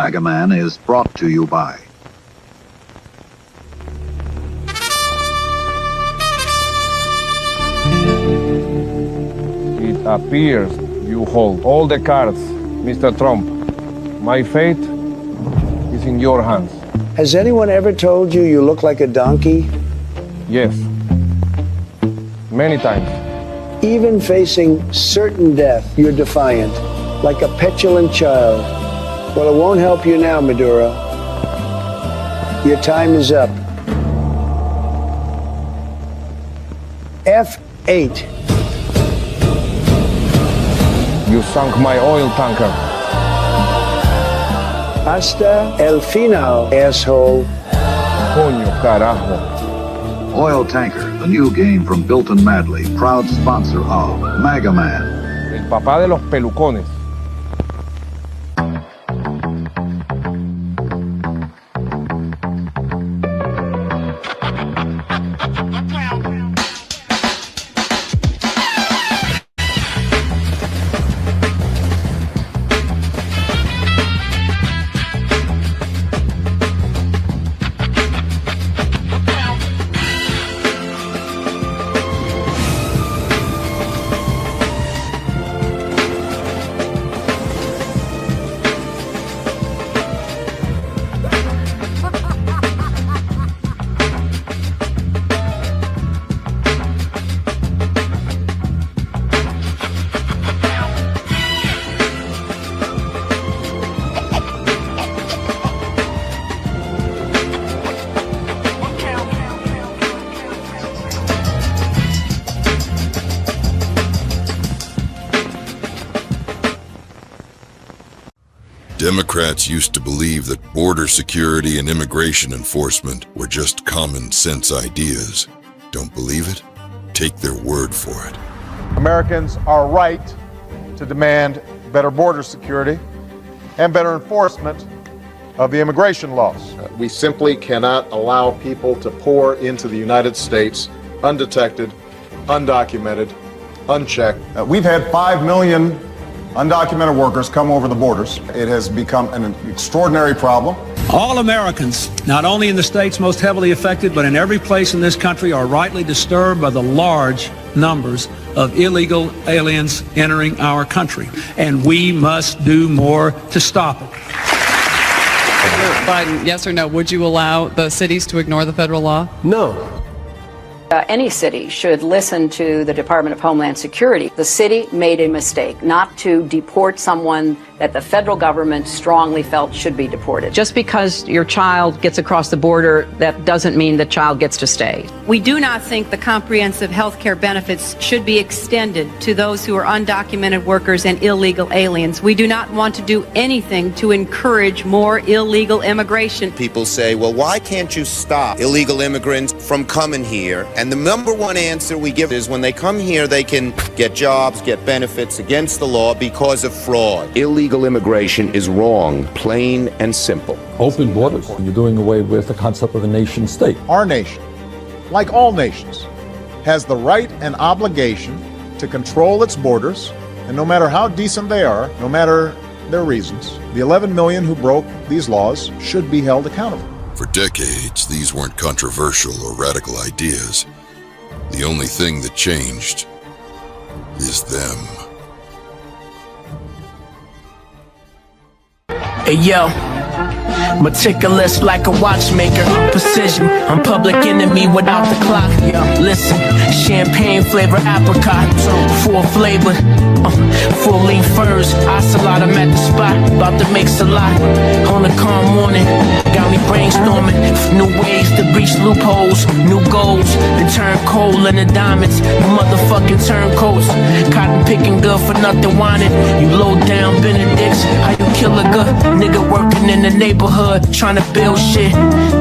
MAGA Man is brought to you by It appears you hold all the cards, Mr. Trump. My fate is in your hands. Has anyone ever told you you look like a donkey? Yes. Many times. Even facing certain death, you're defiant, like a petulant child. Well, it won't help you now, Maduro. Your time is up. F8. You sunk my oil tanker. Hasta el final, asshole. Coño, carajo. Oil Tanker, the new game from Bilton Madley, proud sponsor of MAGA Man. El papá de los pelucones. Democrats used to believe that border security and immigration enforcement were just common sense ideas. Don't believe it? Take their word for it. Americans are right to demand better border security and better enforcement of the immigration laws. We simply cannot allow people to pour into the United States undetected, undocumented, unchecked. We've had 5 million undocumented workers come over the borders. It has become an extraordinary problem. All Americans, not only in the states most heavily affected, but in every place in this country, are rightly disturbed by the large numbers of illegal aliens entering our country. And we must do more to stop it. Biden, yes or no, would you allow the cities to ignore the federal law? No. Any city should listen to the Department of Homeland Security. The city made a mistake not to deport someone that the federal government strongly felt should be deported. Just because your child gets across the border, that doesn't mean the child gets to stay. We do not think the comprehensive health care benefits should be extended to those who are undocumented workers and illegal aliens. We do not want to do anything to encourage more illegal immigration. People say, well, why can't you stop illegal immigrants from coming here? And the number one answer we give is when they come here, they can get jobs, get benefits against the law because of fraud. Illegal immigration is wrong, plain and simple. Open borders. You're doing away with the concept of a nation state. Our nation, like all nations, has the right and obligation to control its borders, and no matter how decent they are, no matter their reasons, the 11 million who broke these laws should be held accountable. For decades, these weren't controversial or radical ideas. The only thing that changed is them. Hey yo, meticulous like a watchmaker, precision, I'm public enemy without the clock. Listen, champagne flavor apricot, full flavored, full leaf furs, ocelot, I'm at the spot, about to make a lot, on a calm morning, got me brainstorming, new ways to breach loopholes, new goals, to turn coal into diamonds, you motherfucking turncoats, cotton picking good for nothing whining, you low down Benedicts, how you kill a good nigga working in the neighborhood, trying to build shit,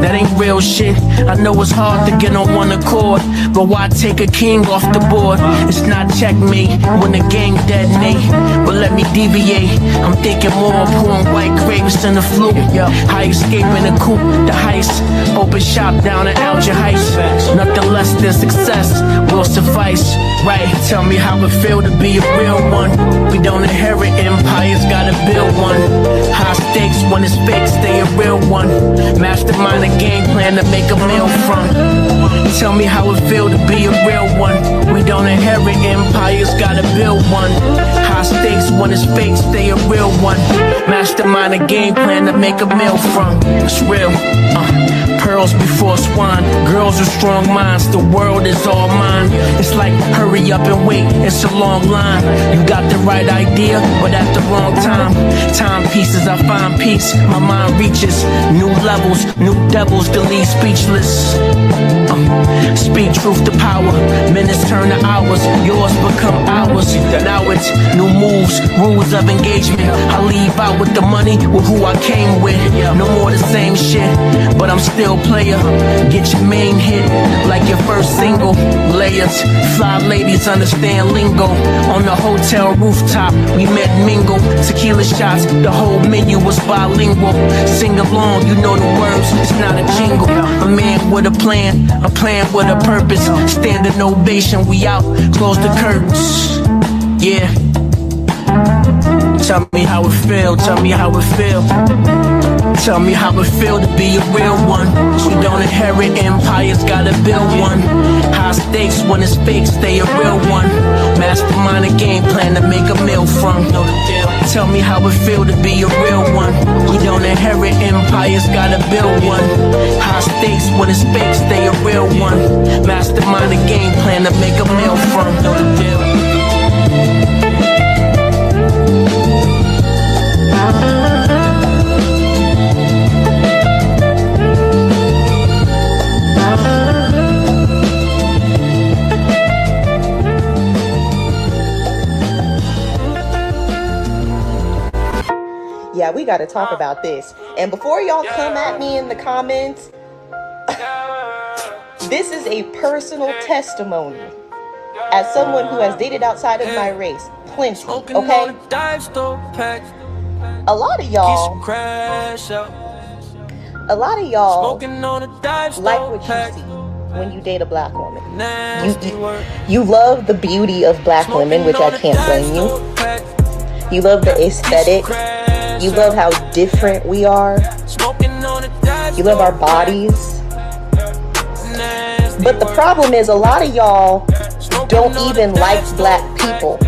that ain't real shit, I know it's hard to get on one accord, but why take a king off the board, it's not checkmate, when the gang detonate, but let me deviate, I'm thinking more of pouring white grapes than the flu, how you escaping the coupe, the heist, open shop down in Alger Heights, nothing less than success will suffice, right, tell me how it feel to be a real one, we don't inherit empires, gotta build one, High stakes when it's fake, stay a real one. Mastermind a game plan to make a meal from. Tell me how it feel to be a real one. We don't inherit empires, gotta build one. High stakes when it's fake, stay a real one. Mastermind a game plan to make a meal from. It's real. Pearls before swine. Girls with strong minds, the world is all mine. It's like hurry up and wait, it's a long line. You got the right idea, but at the wrong time. Timepieces, I find peace, my mind reaches new levels, new devils to leave speechless. Speak truth to power, minutes turn to hours, yours become ours. Now it's new moves, rules of engagement. I leave out with the money, with who I came with. No more the same shit, but I'm still player. Get your main hit, like your first single. Layers, fly ladies understand lingo. On the hotel rooftop, we met mingle. Tequila shots, the whole menu was bilingual. Sing along, you know the words, it's not a jingle. A man with a plan with a purpose. Standing ovation, we out, close the curtains. Yeah. Tell me how it feel, tell me how it feel. Tell me how it feel to be a real one. We don't inherit empires, gotta build one. High stakes when it's fake, stay a real one. Mastermind a game plan to make a meal from. Tell me how it feel to be a real one. We don't inherit empires, gotta build one. High stakes when it's fake, stay a real one. Mastermind a game plan to make a meal from. Yeah, we got to talk about this. And before y'all come at me in the comments, this is a personal testimony as someone who has dated outside of my race. Plenty, okay? A lot of y'all like what you see when you date a black woman. You love the beauty of black women, which I can't blame you. You love the aesthetic. You love how different we are. You love our bodies. But the problem is a lot of y'all don't even like black people.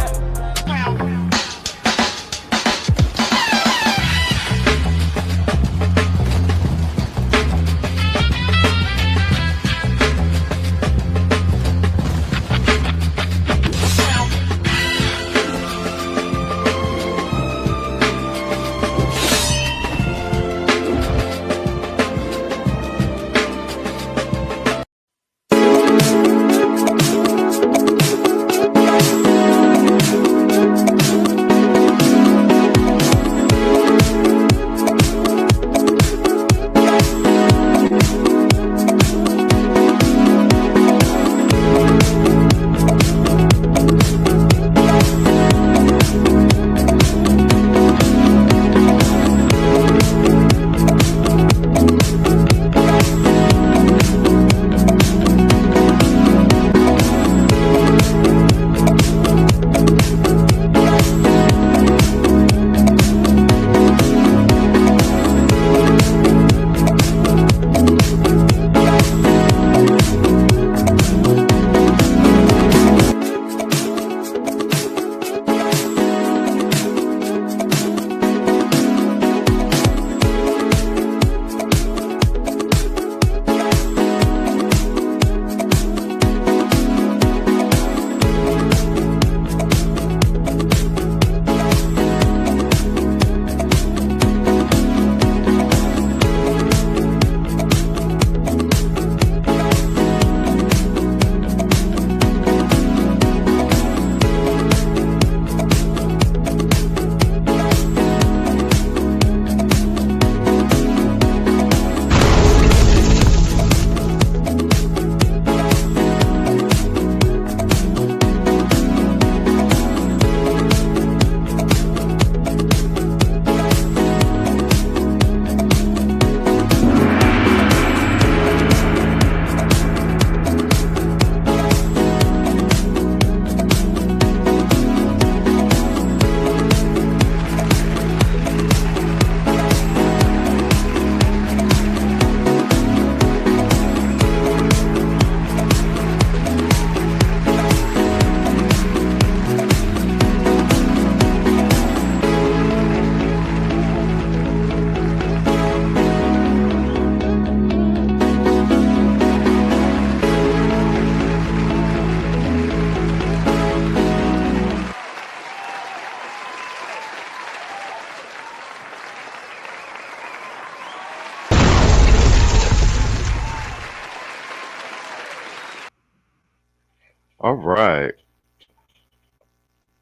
All right.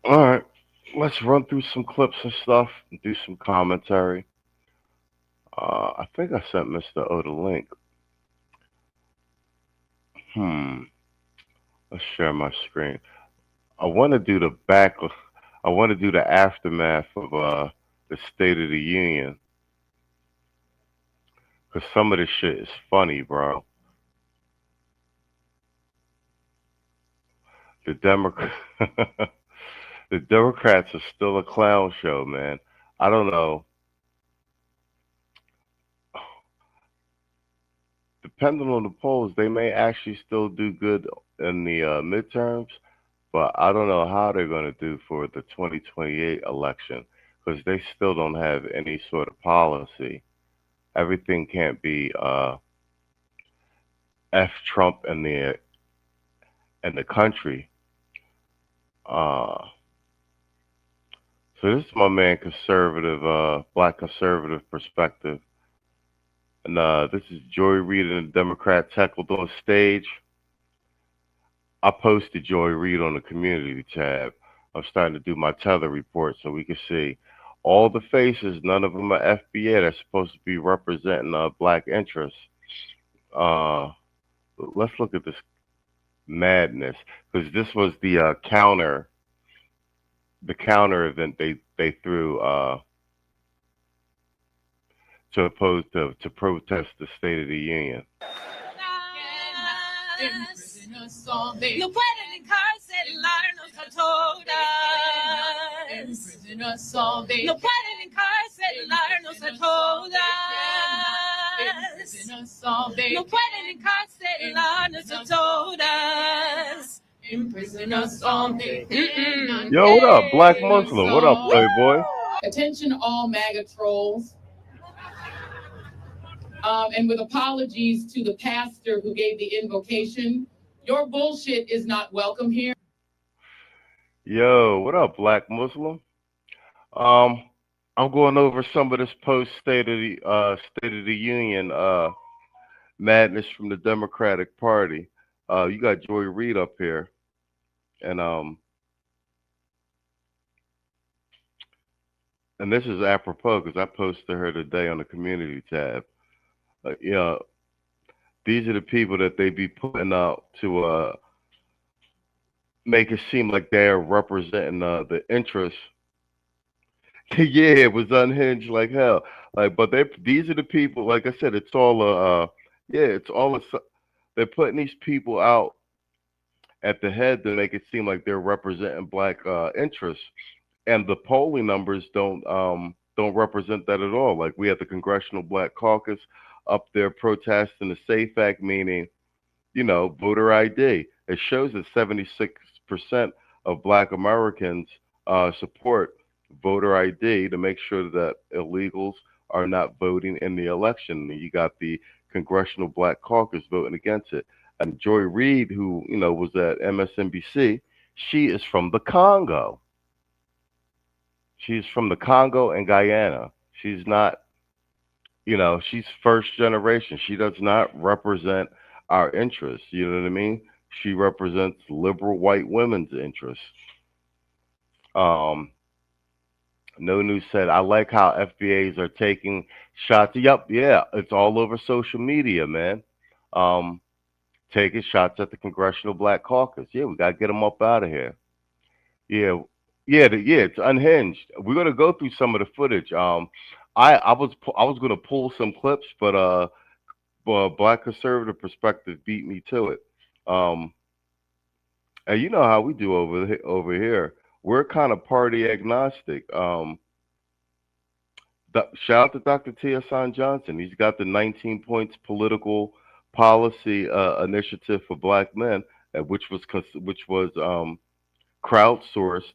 All right. Let's run through some clips and stuff and do some commentary. I think I sent Mr. O the link. Hmm. Let's share my screen. I want to do the back. I want to do the aftermath of the State of the Union, because some of this shit is funny, bro. The Democrat, the Democrats are still a clown show, man. I don't know. Depending on the polls, they may actually still do good in the midterms, but I don't know how they're going to do for the 2028 election because they still don't have any sort of policy. Everything can't be F Trump and the country. So this is my man, conservative, black conservative perspective. And this is Joy Reid and the Democrats heckled on stage. I posted Joy Reid on the community tab. I'm starting to do my tether report so we can see all the faces. None of them are FBA. They're supposed to be representing black interests. Let's look at this madness, because this was the counter event they threw to protest the State of the Union. No pueden encarcelarnos a todas. No pueden encarcelarnos a todas. No pueden encarcelarnos a todas. Yo, what up, Black Muslim? What up, Playboy? Attention all MAGA trolls. And with apologies to the pastor who gave the invocation, your bullshit is not welcome here. Yo, what up, Black Muslim? I'm going over some of this post State of the Union madness from the Democratic Party. You got Joy Reid up here, and this is apropos because I posted her today on the community tab. These are the people that they be putting out to make it seem like they're representing the interests. Yeah, it was unhinged like hell. But these are the people. Like I said, it's all they're putting these people out at the head to make it seem like they're representing black interests, and the polling numbers don't represent that at all. Like, we have the Congressional Black Caucus up there protesting the SAFE Act, meaning, voter ID. It shows that 76% of black Americans support voter ID to make sure that illegals are not voting in the election. You got the Congressional Black Caucus voting against it. And Joy Reid, who, was at MSNBC, she is from the Congo. She's from the Congo and Guyana. She's not, she's first generation. She does not represent our interests. You know what I mean? She represents liberal white women's interests. No News said, I like how FBAs are taking shots. Yep, yeah, it's all over social media, man. Taking shots at the Congressional Black Caucus. Yeah, we got to get them up out of here. Yeah, it's unhinged. We're going to go through some of the footage. I was going to pull some clips, but Black Conservative Perspective beat me to it. And you know how we do over here. We're kind of party agnostic. Shout out to Dr. T.S. Johnson. He's got the 19 points political policy initiative for black men, which was crowdsourced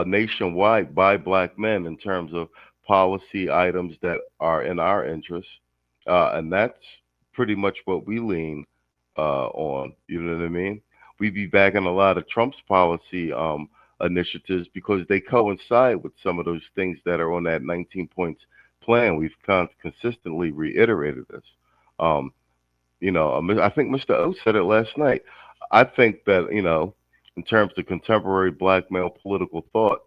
nationwide by black men in terms of policy items that are in our interest, and that's pretty much what we lean on. You know what I mean? We be backing a lot of Trump's policy initiatives because they coincide with some of those things that are on that 19 points plan. We've consistently reiterated this. I think Mr. O said it last night. I think that, in terms of contemporary black male political thought,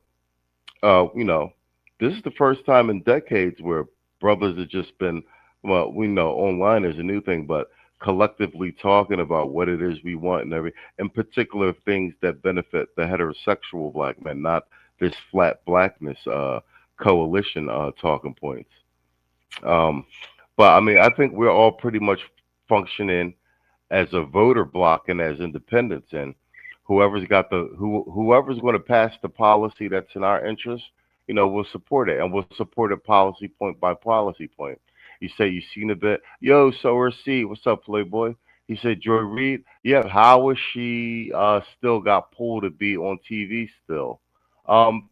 this is the first time in decades where brothers have just been, well, we know online is a new thing, but collectively talking about what it is we want and in particular things that benefit the heterosexual black men, not this flat blackness coalition talking points. Um, but I mean, I think we're all pretty much functioning as a voter block and as independents, and whoever's going to pass the policy that's in our interest, we'll support it, and we'll support it policy point by policy point. You say you seen a bit, yo, Sower C, what's up, Playboy? He said Joy Reid, yeah, how is she still got pulled to be on TV still?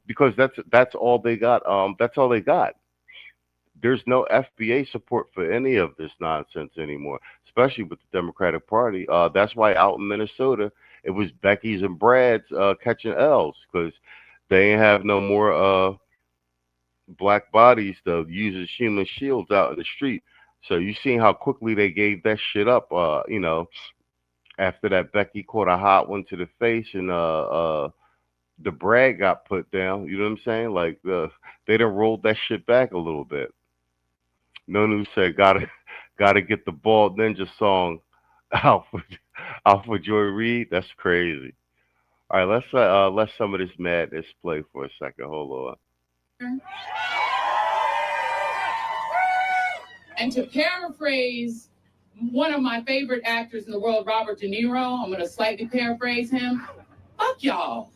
Because that's all they got. That's all they got. There's no FBA support for any of this nonsense anymore, especially with the Democratic Party. That's why out in Minnesota, it was Becky's and Brad's catching L's because they ain't have no more black bodies to use as human shields out in the street. So you seen how quickly they gave that shit up, after that Becky caught a hot one to the face and the Brad got put down. You know what I'm saying? Like they done rolled that shit back a little bit. No News said gotta get the Bald Ninja song out for Joy Reid. That's crazy. All right, let some of this madness play for a second. Hold on. And to paraphrase one of my favorite actors in the world, Robert De Niro, I'm going to slightly paraphrase him. Fuck y'all.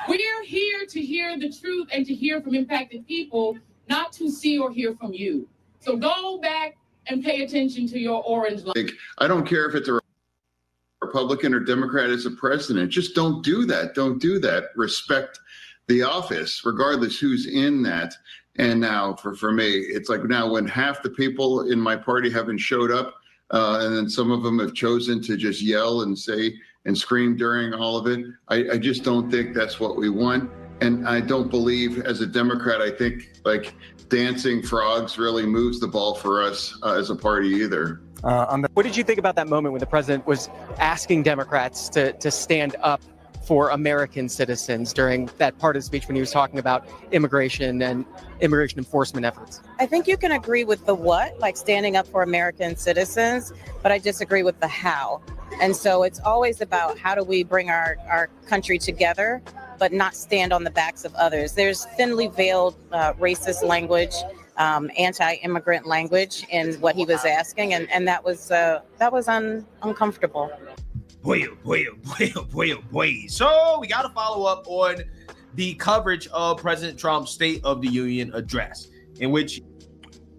We're here to hear the truth and to hear from impacted people, not to see or hear from you. So go back and pay attention to your orange line. I don't care if it's a Republican or Democrat as a president. Just don't do that. Don't do that. Respect the office, regardless who's in that. And now for me, it's like now when half the people in my party haven't showed up, and then some of them have chosen to just yell and say and scream during all of it, I just don't think that's what we want. And I don't believe, as a Democrat, I think like dancing frogs really moves the ball for us as a party either. What did you think about that moment when the president was asking Democrats to stand up for American citizens during that part of the speech when he was talking about immigration and immigration enforcement efforts? I think you can agree with the what, like standing up for American citizens, but I disagree with the how. And so it's always about how do we bring our country together, but not stand on the backs of others. There's thinly veiled racist language, anti-immigrant language in what he was asking, and that was uncomfortable. Boy. So we got to follow up on the coverage of President Trump's State of the Union address, in which,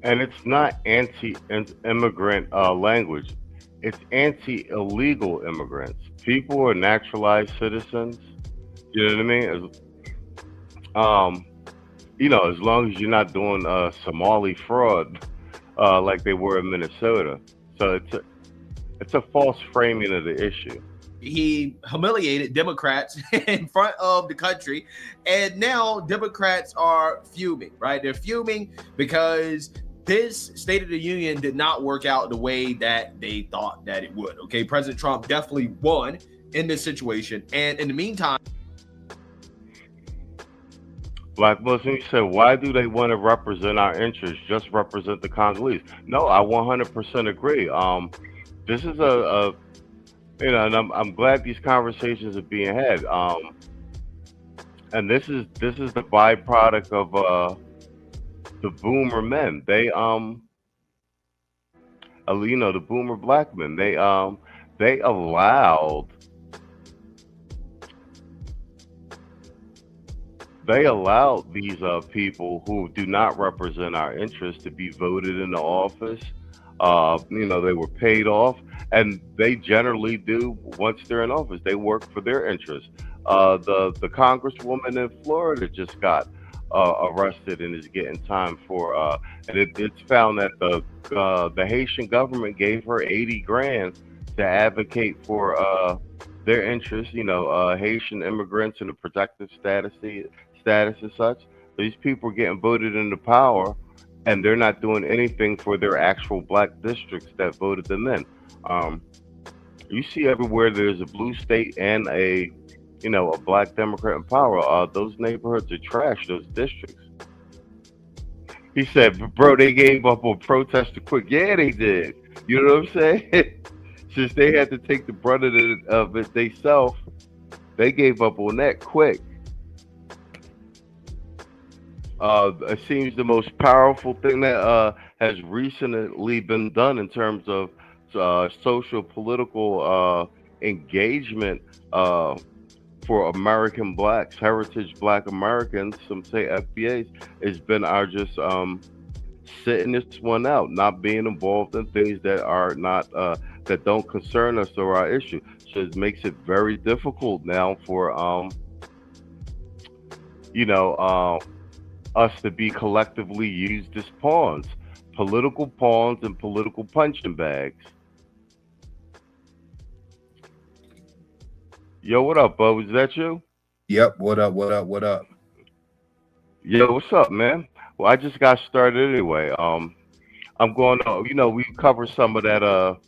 and it's not anti-immigrant language; it's anti-illegal immigrants. People who are naturalized citizens. You know what I mean? As long as you're not doing Somali fraud like they were in Minnesota. So it's a false framing of the issue. He humiliated Democrats in front of the country, and now Democrats are fuming, right? They're fuming because this State of the Union did not work out the way that they thought that it would. Okay, President Trump definitely won in this situation, and in the meantime, Black Muslims said, why do they want to represent our interests? Just represent the Congolese. No, I 100% agree. This is and I'm glad these conversations are being had. And this is the byproduct of the boomer men. They the boomer black men. They allowed these people who do not represent our interests to be voted into office. They were paid off, and they generally do once they're in office. They work for their interests. The congresswoman in Florida just got arrested and is getting time for. And it's found that the Haitian government gave her 80 grand to advocate for their interests. Haitian immigrants and the protective status and such. These people are getting voted into power, and they're not doing anything for their actual black districts that voted them in. You see everywhere there's a blue state and a black Democrat in power. Those neighborhoods are trash. Those districts. He said, bro, they gave up on protest quick. Yeah, they did. You know what I'm saying? Since they had to take the brunt of it themselves, they gave up on that quick. It seems the most powerful thing that has recently been done in terms of social political engagement for American blacks, heritage black Americans, some say FBAs, has been our just sitting this one out, not being involved in things that are not that don't concern us or our issue. So it makes it very difficult now for us to be collectively used as pawns, political pawns and political punching bags. Yo, what up, Bo? Is that you? Yep. What up? What up? What up? Yo, what's up, man? Well, I just got started anyway. I'm going to, we covered some of that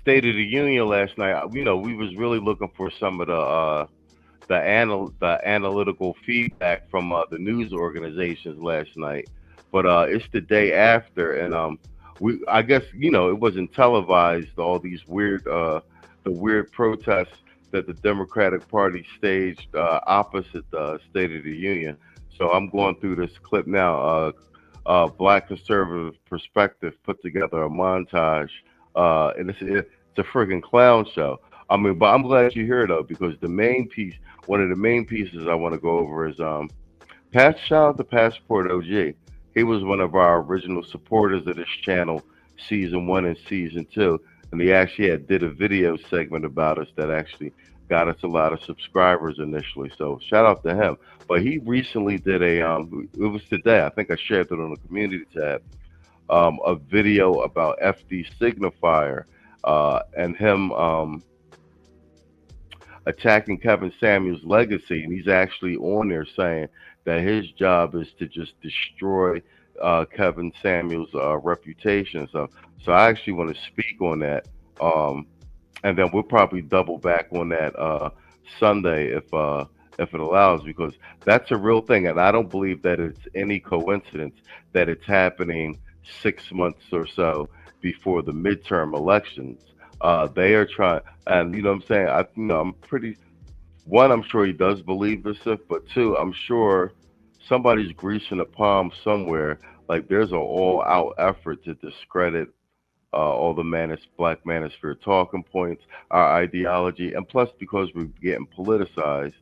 State of the Union last night. We was really looking for some of the analytical feedback from the news organizations last night, but it's the day after, and I guess it wasn't televised. All these weird the weird protests that the Democratic Party staged opposite the State of the Union. So I'm going through this clip now. Black Conservative Perspective put together a montage, and it's a friggin' clown show. I mean, but I'm glad you're here though, because one of the main pieces I want to go over is shout out to Passport OG. He was one of our original supporters of this channel, season 1 and season 2. And he actually did a video segment about us that actually got us a lot of subscribers initially. So shout out to him. But he recently did it was today, I think I shared it on the community tab, a video about FD Signifier and him attacking Kevin Samuels' legacy. And he's actually on there saying that his job is to just destroy Kevin Samuels' reputation. So I actually want to speak on that, and then we'll probably double back on that Sunday if it allows, because that's a real thing, and I don't believe that it's any coincidence that it's happening 6 months or so before the midterm elections. They are trying, and you know what I'm saying. I'm pretty. One, I'm sure he does believe this stuff, but two, I'm sure somebody's greasing a palm somewhere. Like there's an all-out effort to discredit all the Black Manosphere talking points, our ideology, and plus because we're getting politicized,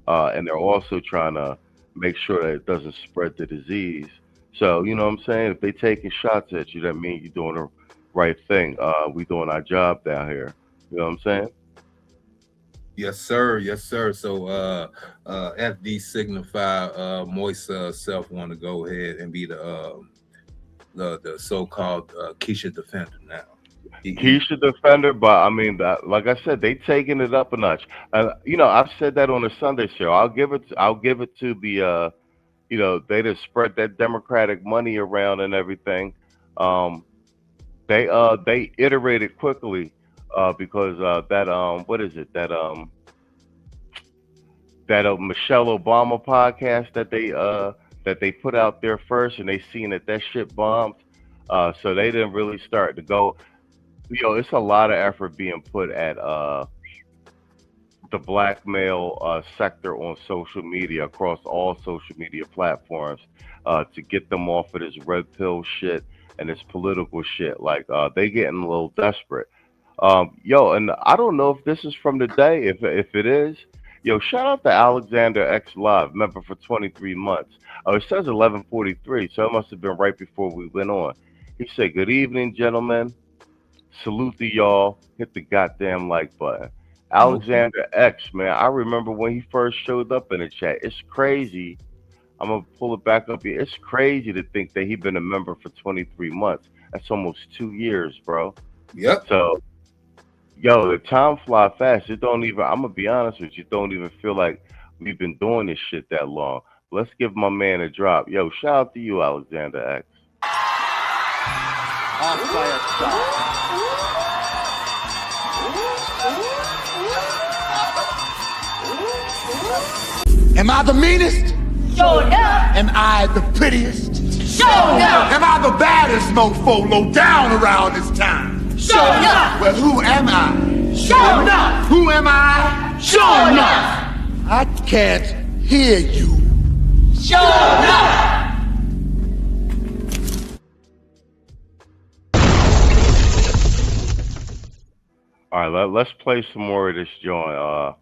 and they're also trying to make sure that it doesn't spread the disease. So, you know what I'm saying? If they taking shots at you, that means you're doing the right thing. We doing our job down here. You know what I'm saying? Yes, sir. Yes, sir. So FD Signify Moist self want to go ahead and be the so-called Keisha defender now. Keisha defender, but I mean, like I said, they taking it up a notch. I've said that on the Sunday show. I'll give it to the they just spread that Democratic money around and everything. They iterated quickly because that what is it, that Michelle Obama podcast that they put out there first, and they seen that shit bombed, so they didn't really start to go. It's a lot of effort being put at the blackmail sector on social media, across all social media platforms, to get them off of this red pill shit and this political shit. Like they getting a little desperate. And I don't know if this is from the day. If it is, shout out to Alexander X Live, member for 23 months. It says 11:43, so it must have been right before we went on. He said, "Good evening, gentlemen. Salute to y'all. Hit the goddamn like button." Alexander X, man, I remember when he first showed up in the chat. It's crazy. I'm gonna pull it back up here. It's crazy to think that he's been a member for 23 months. That's almost 2 years, bro. Yep. So, the time fly fast. It don't even, I'm gonna be honest with you, don't even feel like we've been doing this shit that long. Let's give my man a drop. Shout out to you, Alexander X. Off by a stop. Am I the meanest? Sure enough. Am I the prettiest? Sure enough. Am I the baddest mofo low down around this town? Sure enough. Well, who am I? Sure enough. Who am I? Sure enough. I can't hear you. Sure enough. All right, let's play some more of this joint.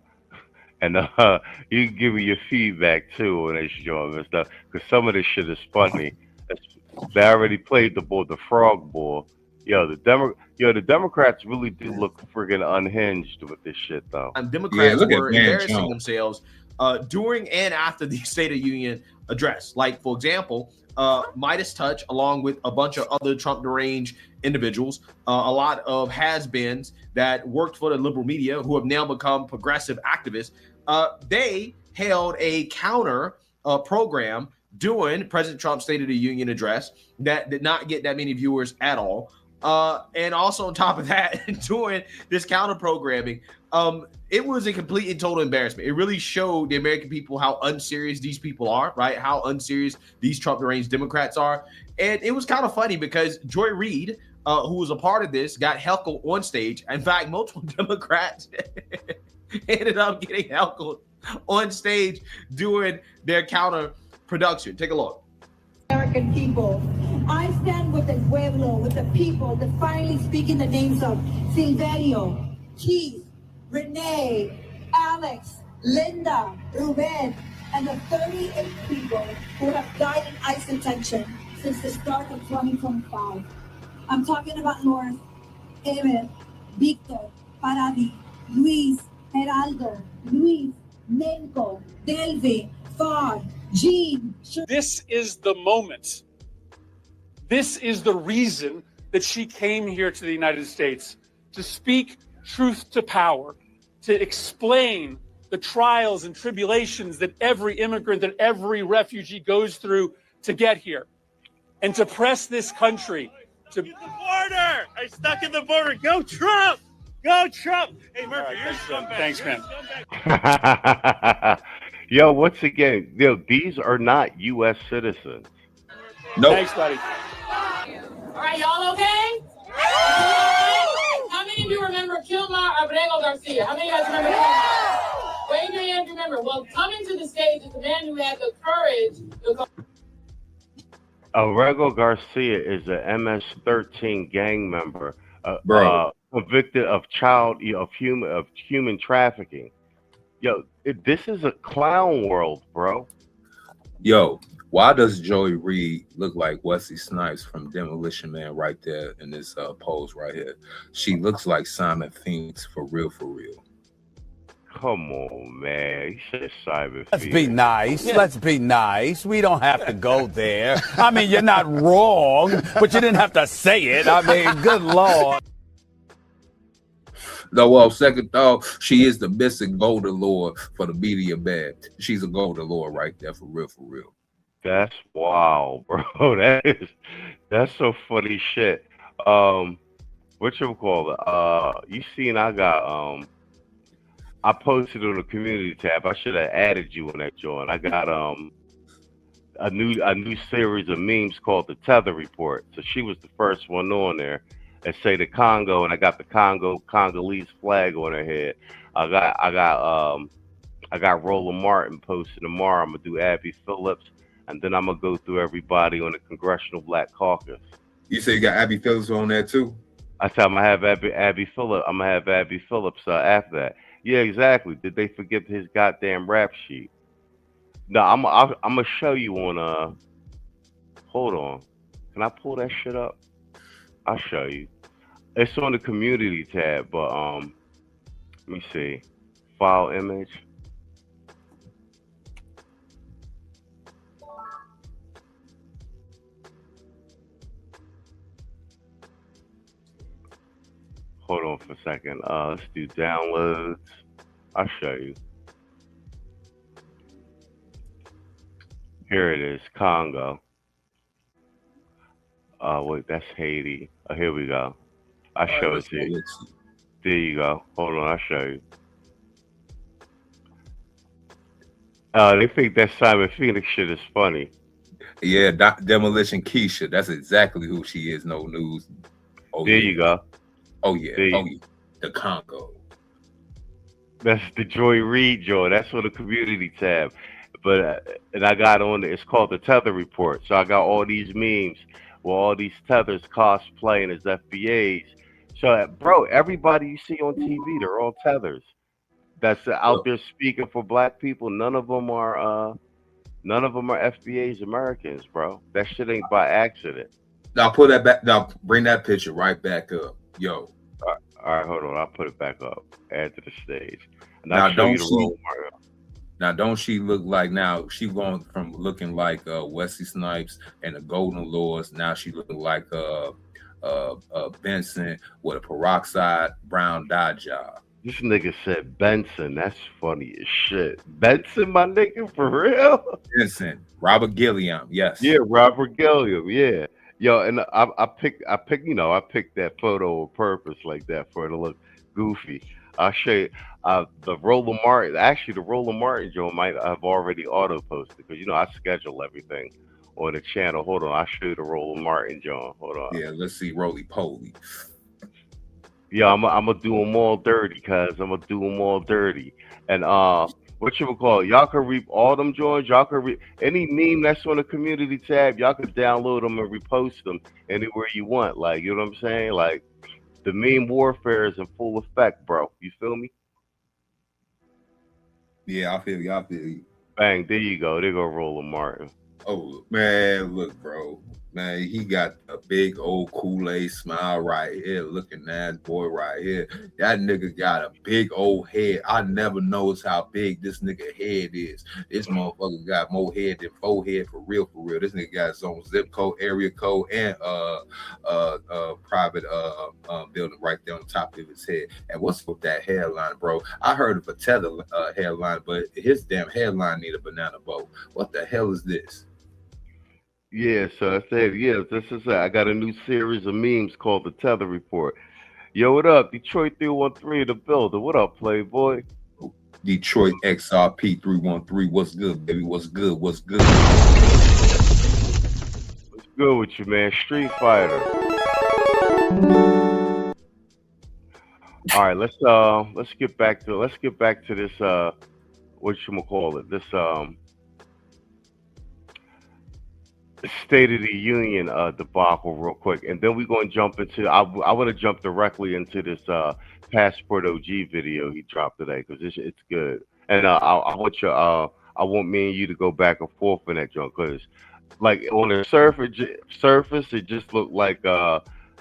And you can give me your feedback too on this joint and stuff, because some of this shit is funny. They already played the frog ball. The Democrats really do look friggin' unhinged with this shit though. Democrats were embarrassing themselves during and after the State of Union address. Like, for example, Midas Touch, along with a bunch of other Trump deranged individuals, a lot of has-beens that worked for the liberal media who have now become progressive activists, they held a counter program during President Trump's State of the Union address that did not get that many viewers at all. And also on top of that, doing this counter programming, it was a complete and total embarrassment. It really showed the American people how unserious these people are, right? How unserious these Trump deranged Democrats are. And it was kind of funny because Joy Reid, who was a part of this, got heckled on stage. In fact, multiple Democrats ended up getting heckled on stage doing their counter production. Take a look. American people. I stand with the pueblo, with the people that finally speak in the names of Silverio, Keith, Renee, Alex, Linda, Ruben, and the 38 people who have died in ICE detention since the start of 2025. I'm talking about Lawrence, Emmett, Victor, Paradi, Luis, Geraldo, Luis, Nenko, Delvi, Far, Jean. This is the moment. This is the reason that she came here to the United States, to speak truth to power, to explain the trials and tribulations that every immigrant, that every refugee goes through to get here, and to press this country to the border. I stuck in the border. Go Trump! Go Trump! Hey Murphy, you're scumbag. Thanks, man. Yo, once again, these are not U.S. citizens. No. Thanks, buddy. All right, y'all okay? How many of you remember Kilmar Abrego Garcia? How many of you guys remember that? Wave your hands, remember. Well, coming to the stage is the man who had the courage to go. Abrego Garcia is an MS-13 gang member, convicted of human trafficking. Yo, this is a clown world, bro. Yo, why does Joey Reid look like Wesley Snipes from Demolition Man right there in this pose right here? She looks like Simon Phoenix for real, for real. Come on, man. You said Simon Let's Phoenix. be nice. Yeah. Let's be nice. We don't have to go there. I mean, you're not wrong, but you didn't have to say it. I mean, good Lord. No, well, second thought, she is the missing golden lord for the media band. She's a golden lord right there, for real, for real. That's wild, bro. That's some funny shit. Whatchamacallit? You seen I got I posted on the community tab. I should have added you on that joint. I got a new series of memes called the Tether Report. So she was the first one on there. And say the Congo, and I got the Congolese flag on her head. I got Roland Martin posted tomorrow. I'm gonna do Abby Phillips, and then I'm gonna go through everybody on the Congressional Black Caucus. You say you got Abby Phillips on there too? I said I'm gonna have Abby Phillips. I'm gonna have Abby Phillips after that. Yeah, exactly. Did they forget his goddamn rap sheet? No, I'm gonna show you on. Hold on. Can I pull that shit up? I'll show you. It's on the community tab, but let me see. File image. Hold on for a second. Let's do downloads. I'll show you. Here it is, Congo. Wait, that's Haiti. Oh, here we go. I'll show it to you. There you go. Hold on, I'll show you. They think that Simon Phoenix shit is funny. Yeah, Demolition Keisha. That's exactly who she is. No news. Oh There yeah. you go. Oh yeah. There you Oh yeah. The Congo. That's the Joy Reid joy. That's on the community tab. But and I got on it's called the Tether Report. So I got all these memes with all these tethers cosplaying as FBAs. So bro, everybody you see on TV, they're all tethers. That's out there speaking for black people. None of them are FBAs Americans, bro. That shit ain't by accident. Now put that back. Now bring that picture right back up, yo. All right, hold on. I'll put it back up. Add to the stage. And Now I'll show you the don't she? role model. Now don't she look like now she going from looking like Wesley Snipes and the Golden Lords. Now she looking like Benson with a peroxide brown dye job. This nigga said Benson. That's funny as shit. Benson, my nigga, for real? Benson, Robert Gilliam, yes. Yeah, Robert Gilliam, yeah. Yo, and I picked that photo on purpose like that for it to look goofy. I'll show you the Roland Martin. Actually, the Roland Martin joint might have already auto posted because I schedule everything on the channel. Hold on, I'll show you the Roland Martin joint. Hold on. Yeah, let's see Roly Poly. Yeah, I'm gonna do them all dirty, cuz I'm gonna do them all dirty. And what you would call it? Y'all can reap all them joints. Y'all can reap any meme that's on the community tab. Y'all can download them and repost them anywhere you want. Like, you know what I'm saying? Like, the meme warfare is in full effect, bro. You feel me? Yeah, I feel you. I feel you. Bang, there you go. There go Roland Martin. Oh man, look, bro. Man, he got a big old Kool-Aid smile right here, looking ass boy right here. That nigga got a big old head. I never noticed how big this nigga head is. This motherfucker got more head than forehead for real, for real. This nigga got his own zip code, area code, and private building right there on top of his head. And what's with that hairline, bro? I heard of a tether hairline, but his damn hairline need a banana boat. What the hell is this? Yeah, so I said, yeah, this is I got a new series of memes called the Tether Report. Yo, what up? Detroit 313 in the building. What up, Playboy? Detroit XRP 313. What's good, baby? What's good? What's good? What's good with you, man? Street Fighter. All right, let's get back to this whatchamacallit, this State of the Union debacle real quick, and then we're going to jump into I want to jump directly into this Passport OG video he dropped today because it's good, and I want me and you to go back and forth in that joint because like on the surface it just looked like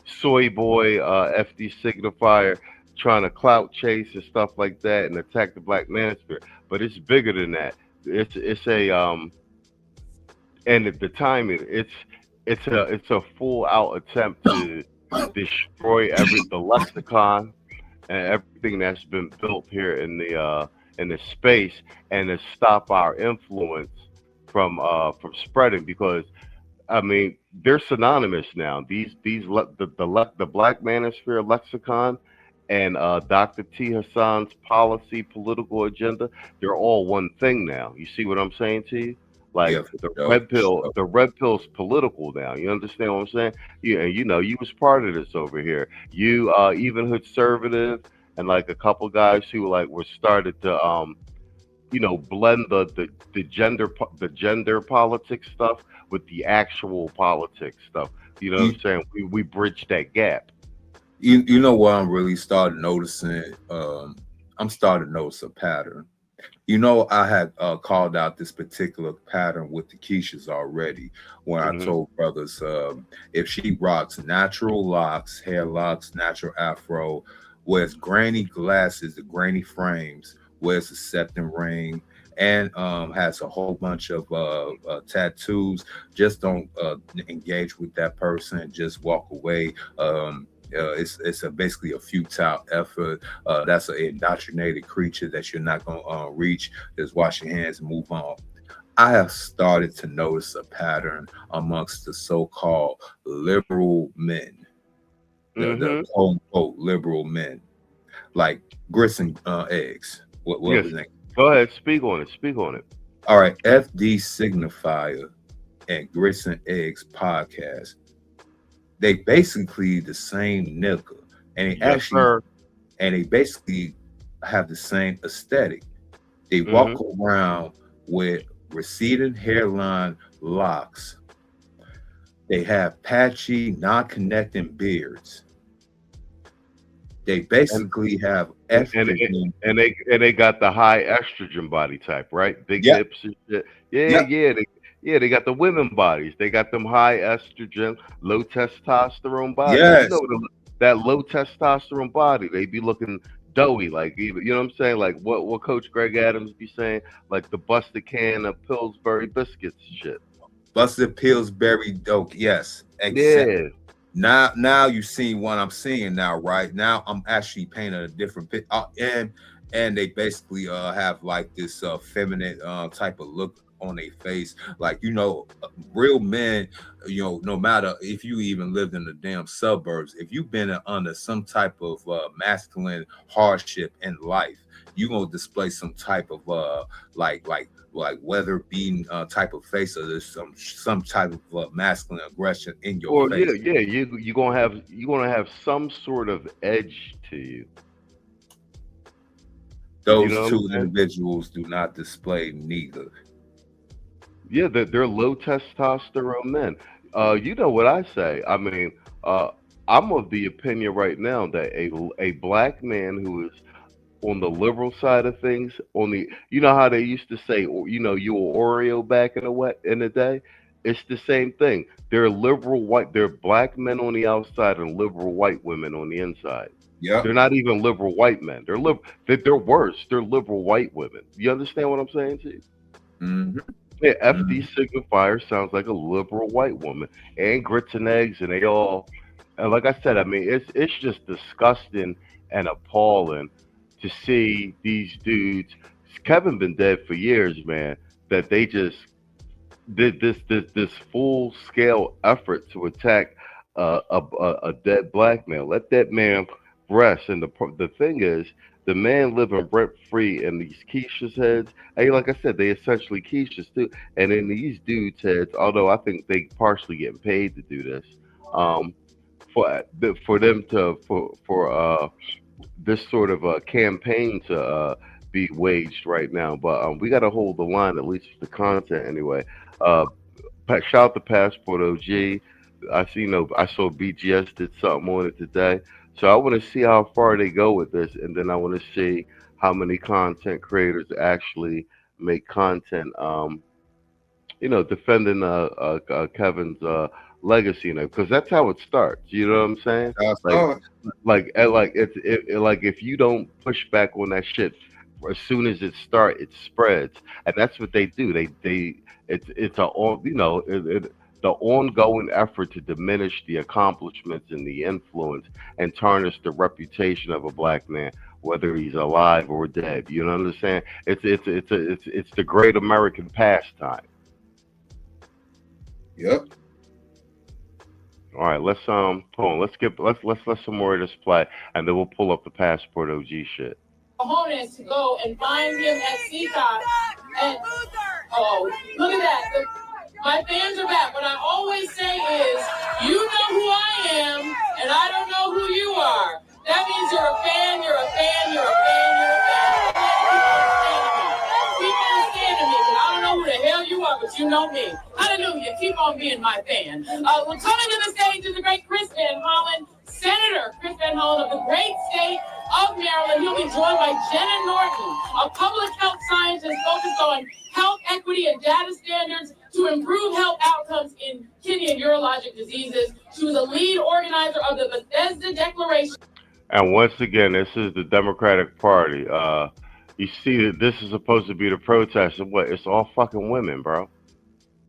soy boy FD signifier trying to clout chase and stuff like that and attack the black manosphere, but it's bigger than that. It's a and at the time, it's a full out attempt to destroy the lexicon and everything that's been built here in the space, and to stop our influence from spreading. Because I mean, they're synonymous now. The Black Manosphere lexicon and Dr. T. Hassan's policy political agenda, they're all one thing now. You see what I'm saying to you? Like the red pill's political now. You understand what I'm saying? Yeah, and you was part of this over here. You even 𝐓𝐇𝐈𝐒 and like a couple guys who were started to blend the gender politics stuff with the actual politics stuff. You know what I'm saying? We bridged that gap. You know what I'm really starting noticing? I'm starting to notice a pattern. I had called out this particular pattern with the Keishas already when I told brothers if she rocks natural locks, hair locks, natural afro, wears granny glasses, the granny frames, wears a septum ring, and has a whole bunch of tattoos, just don't engage with that person, just walk away. It's basically a futile effort. That's an indoctrinated creature that you're not going to reach. Just wash your hands and move on. I have started to notice a pattern amongst the so-called liberal men, the quote-unquote liberal men, like Grits and Eggs. What was his name? Go ahead, speak on it. All right, FD Signifier and Grits and Eggs podcast. They basically the same nigga, and they basically have the same aesthetic. They walk around with receding hairline locks. They have patchy, non-connecting beards. They basically have estrogen, and they got the high estrogen body type, right? Big hips and shit. They got the women bodies. They got them high estrogen, low testosterone bodies. Yes. You know that low testosterone body. They be looking doughy, like, you know what I'm saying? Like what Coach Greg Adams be saying, like the busted can of Pillsbury biscuits and shit. Busted Pillsbury dope. Yes, exactly. Yeah. Now you see what I'm seeing now, right? Now I'm actually painting a different picture, and they basically have like this feminine type of look on their face, like, you know, real men, you know, no matter if you even lived in the damn suburbs, if you've been under some type of masculine hardship in life, you're gonna display some type of like weather beaten type of face, or there's some type of masculine aggression in your face. You're gonna have some sort of edge to you. Those two individuals do not display neither. Yeah, they're low testosterone men. You know what I say? I mean, I'm of the opinion right now that a black man who is on the liberal side of things, you know how they used to say, you know, you were Oreo back in the day? It's the same thing. They're black men on the outside and liberal white women on the inside. Yeah. They're not even liberal white men. They're worse. They're liberal white women. You understand what I'm saying to you? Mm-hmm. Yeah, FD Signifier sounds like a liberal white woman, and Grits and Eggs, and they all, and like I said, I mean, it's just disgusting and appalling to see these dudes. Kevin been dead for years, man. That they just did this full scale effort to attack a dead black man. Let that man rest. And the thing is, the man living rent free in these quiches heads. Hey, like I said, they essentially quiches too. And in these dudes' heads, although I think they partially getting paid to do this, for them to this sort of a campaign to be waged right now. But we got to hold the line, at least for the content anyway. Shout out to Passport OG. I saw BGS did something on it today. So I want to see how far they go with this, and then I want to see how many content creators actually make content, defending Kevin's legacy, because that's how it starts. You know what I'm saying? Like if you don't push back on that shit, as soon as it starts, it spreads, and that's what they do. The ongoing effort to diminish the accomplishments and the influence and tarnish the reputation of a black man, whether he's alive or dead. You know what I'm saying? It's the great American pastime. Yep. All right, let's hold on. Let's let some more of this play, and then we'll pull up the Passport OG shit. Cojones to go and find him at CTOC. And look at that. My fans are back. What I always say is, you know who I am, and I don't know who you are. That means you're a fan, you're a fan, you're a fan, you're a fan. Keep on standing me, because I don't know who the hell you are, but you know me. Hallelujah. Keep on being my fan. We're coming to the stage is the great Chris Van Hollen, Senator Chris Van Hollen of the great state of Maryland. He'll be joined by Jenna Norton, a public health scientist focused on health equity and data standards to improve health outcomes in kidney and urologic diseases. She was a lead organizer of the Bethesda Declaration. And once again, this is the Democratic Party. You see that this is supposed to be the protest, and what? It's all fucking women, bro.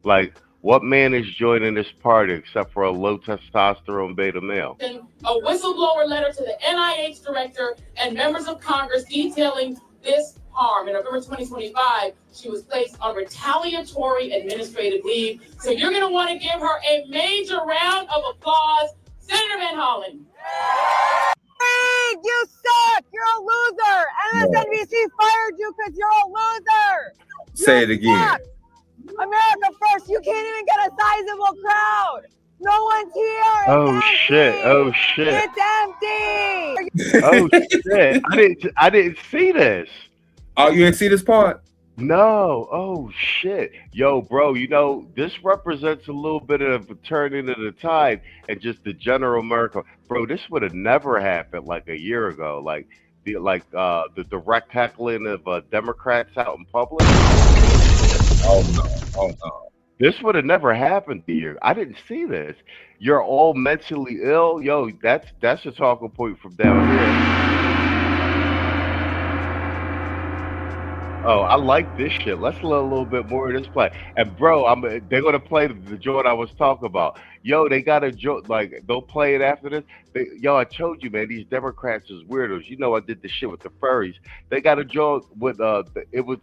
Like, what man is joining this party except for a low testosterone beta male? A whistleblower letter to the NIH director and members of Congress detailing this harm. In November 2025, she was placed on retaliatory administrative leave. So you're going to want to give her a major round of applause. Senator Van Hollen. You suck. You're a loser. MSNBC fired you because you're a loser. Say it again. America first. You can't even get a sizable crowd. No one's here. It's Oh empty. shit! Oh shit! It's empty. Oh shit! I didn't see this. Oh, you didn't see this part? No. Oh shit. Yo, bro, you know, this represents a little bit of a turning of the tide and just the general America. Bro, this would have never happened like a year ago. Like the direct heckling of Democrats out in public. Oh no. Oh no. This would have never happened to you. I didn't see this. You're all mentally ill. Yo, that's a talking point from down here. Oh, I like this shit. Let's let a little bit more of this play. And bro, they're gonna play the joint I was talking about. Yo, they got a joint like they'll play it after this. Yo, I told you, man, these Democrats is weirdos. You know, I did the shit with the furries. They got a joint with it was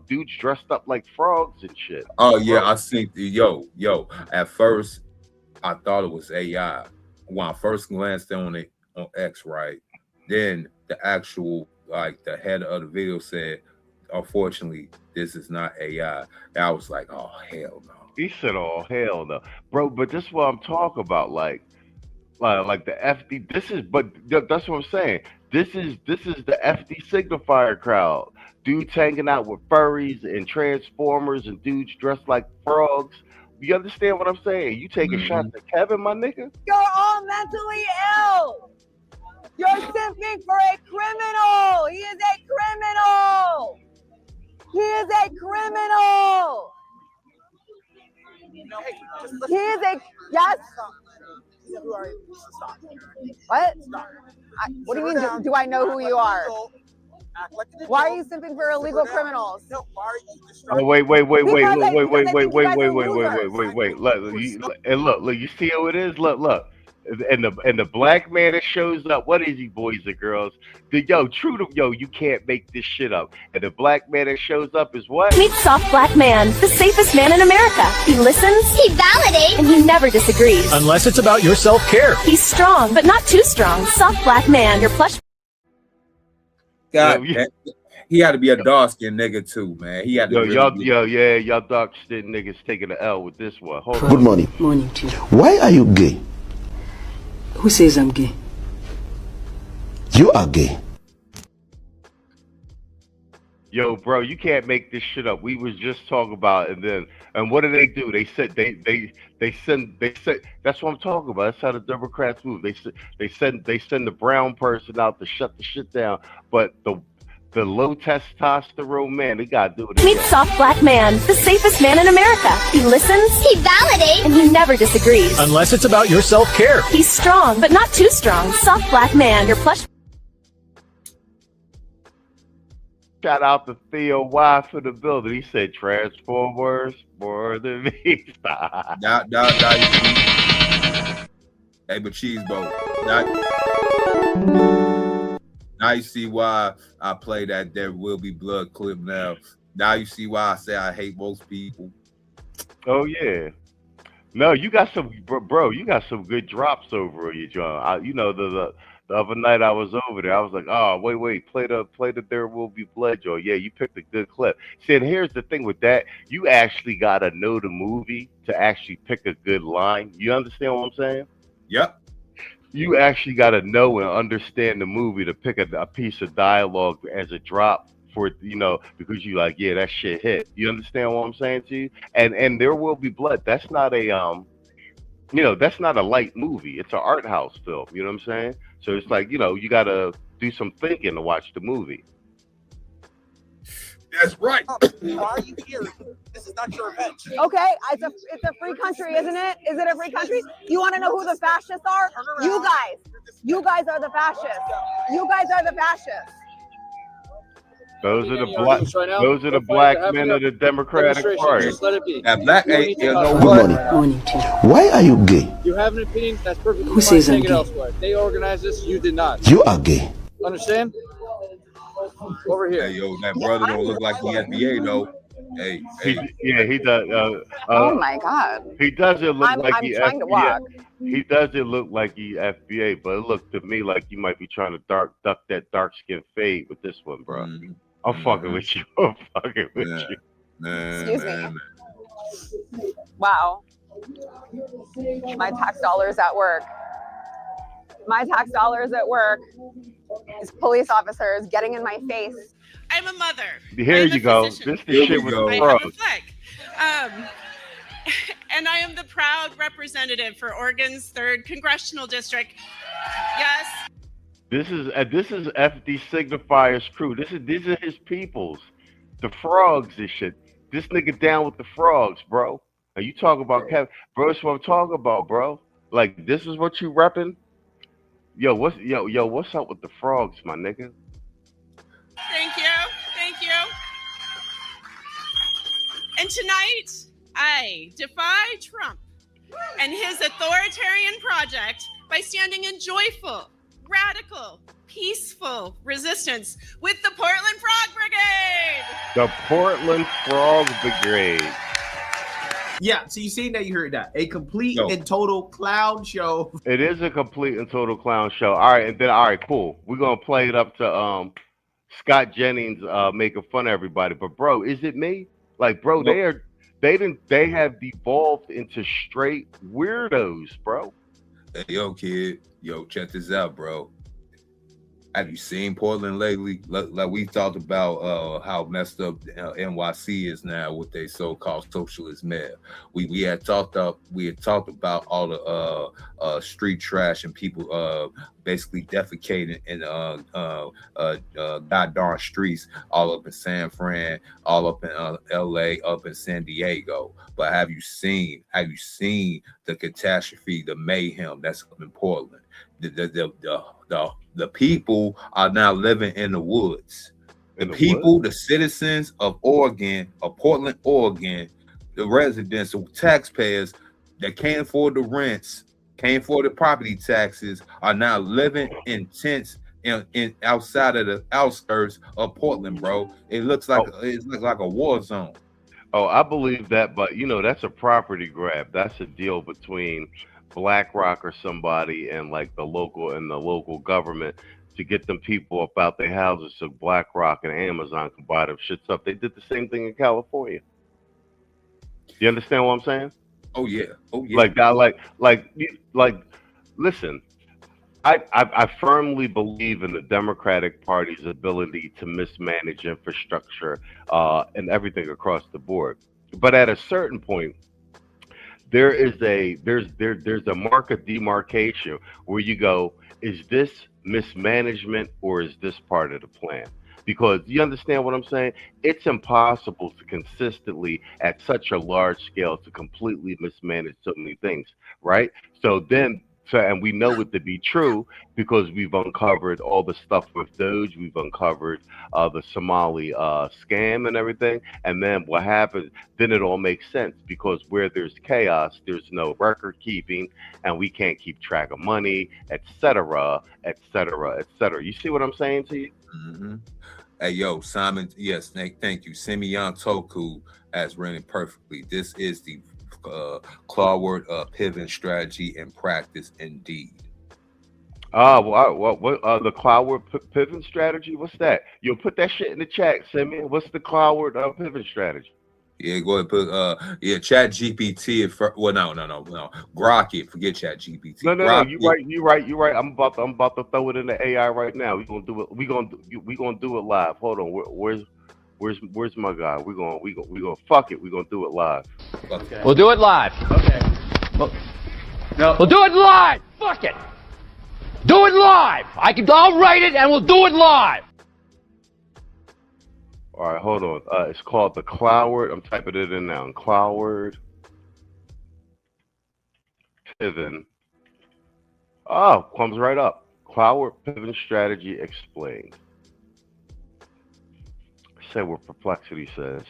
dudes dressed up like frogs and shit. Oh yeah, I see. Yo. At first, I thought it was AI. When I first glanced on it on X, right? Then the actual the head of the video said, unfortunately, this is not AI. And I was like, oh hell no. He said, oh hell no, bro. But this is what I'm talking about, like the FD. That's what I'm saying. This is the FD signifier crowd. Dudes hanging out with furries and transformers and dudes dressed like frogs. You understand what I'm saying? You taking shots at Kevin, my nigga? You're all mentally ill. You're simping for a criminal. He is a criminal. He is a criminal. He is a, yes? What? What do you mean, do I know who you are? Why are you simping for illegal criminals? Oh, wait. Look, you see how it is? Look. And the black man that shows up, what is he, boys and girls? You can't make this shit up. And the black man that shows up is what? Meet Soft Black Man, the safest man in America. He listens, he validates, and he never disagrees. Unless it's about your self-care. He's strong, but not too strong. Soft Black Man, your plush. God, he had to be a dark-skinned nigga too, man. He had to. Y'all dark-skinned niggas taking the L with this one. Hold on. Good morning. Morning to you. Why are you gay? Who says I'm gay? You are gay. Yo, bro, you can't make this shit up. We was just talking about it, and what do? They said they send. That's what I'm talking about. That's how the Democrats move. They send the brown person out to shut the shit down, but the low testosterone man, they gotta do it. Meet Soft Black Man, the safest man in America. He listens, he validates, and he never disagrees. Unless it's about your self-care. He's strong, but not too strong. Soft Black Man, your plush. Shout out to Theo Y for the building. He said Transformers more than me. Hey, but cheese boat. Now you see why I play that There Will Be Blood clip now. Now you see why I say I hate most people. Oh yeah. No, you got some, bro. You got some good drops over you, John. The other night I was over there. I was like, oh wait, play the There Will Be Blood, Joe. Yeah, you picked a good clip. See, and here's the thing with that: you actually gotta know the movie to actually pick a good line. You understand what I'm saying? Yep. You actually got to know and understand the movie to pick a piece of dialogue as a drop for, because you like, yeah, that shit hit. You understand what I'm saying to you? And There Will Be Blood. That's not a that's not a light movie. It's an art house film. You know what I'm saying? So it's like, you got to do some thinking to watch the movie. That's right. Why are you here? This is not your event. Okay, it's a free country, isn't it? Is it a free country? You want to know who the fascists are? You guys. You guys are the fascists. You guys are the fascists. Those are the black men of the Democratic Party. That black, hey, you know what? Why are you gay? You have an opinion, that's perfectly fine. Who says I'm Take it gay? elsewhere. They organized this, you did not. You are gay. Understand? Over here. Hey, yo, that brother don't look like the FBA though. Hey. He does. Oh my God. He doesn't look like I'm the trying to FBA. walk. He doesn't look like the FBA, but it looked to me like you might be trying to duck that dark skin fade with this one, bro. I'm fucking with you. I'm fucking with you. Excuse me. Wow. My tax dollars at work. My tax dollars at work. These police officers getting in my face. I'm a mother. Here you go. This the shit with the I frogs. have a flag. And I am the proud representative for Oregon's 3rd Congressional District. Yes. This is FD Signifier's crew. These are his peoples. The frogs and shit. This nigga down with the frogs, bro. Are you talking about Kevin? Bro, that's what I'm talking about, bro. Like, this is what you repping? Yo, what's up with the frogs, my nigga? Thank you. And tonight, I defy Trump and his authoritarian project by standing in joyful, radical, peaceful resistance with the Portland Frog Brigade. The Portland Frog Brigade. Yeah, so you seen that, you heard that. A complete and total clown show. It is a complete and total clown show. All right, cool. We're gonna play it up to Scott Jennings making fun of everybody. But bro, is it me? Like, bro, they have devolved into straight weirdos, bro. Hey, yo, kid. Yo, check this out, bro. Have you seen Portland lately? Like we talked about how messed up NYC is now with their so-called socialist mayor. We had talked about all the street trash and people basically defecating in goddamn streets all up in San Fran, all up in LA, up in San Diego. But have you seen the catastrophe, the mayhem that's up in Portland? The people are now living in the woods. The citizens of Oregon, of Portland, Oregon, the residents, the taxpayers that can't afford the rents, can't afford the property taxes, are now living in tents in outside of the outskirts of Portland, bro. It looks like a war zone. Oh, I believe that, but that's a property grab. That's a deal between BlackRock or somebody and like the local government to get them people up out their houses so BlackRock and Amazon can buy them shits up. They did the same thing in California. You understand what I'm saying? Oh yeah. Listen, I firmly believe in the Democratic Party's ability to mismanage infrastructure and everything across the board. But at a certain point, there's a mark of demarcation where you go, is this mismanagement or is this part of the plan? Because you understand what I'm saying? It's impossible to consistently, at such a large scale, to completely mismanage so many things, right? And we know it to be true because we've uncovered all the stuff with Doge. We've uncovered the Somali scam and everything. And then what happens, then it all makes sense because where there's chaos, there's no record keeping and we can't keep track of money, etc., etc., etc. You see what I'm saying to you? Mm-hmm. Hey, yo, Simon. Yes, thank you. Simeon Toku has written it perfectly. This is the Claward pivot strategy in practice, indeed. What the Claward pivot strategy? What's that? You'll put that shit in the chat, Simeon. What's the Claward pivot strategy? Yeah, go ahead and put Chat GPT. Well, no. Grok it. Forget Chat GPT. No. You right. I'm about to throw it in the AI right now. We're gonna do it. We're gonna do it live. Hold on. Where's my guy? We're gonna fuck it. We're gonna do it live. Okay. We'll do it live. Okay. We'll do it live. Fuck it. Do it live. I'll write it and we'll do it live. All right, hold on. It's called the Claward. I'm typing it in now. Claward Pivot. Oh, comes right up. Claward Pivot Strategy Explained. Say what Perplexity says.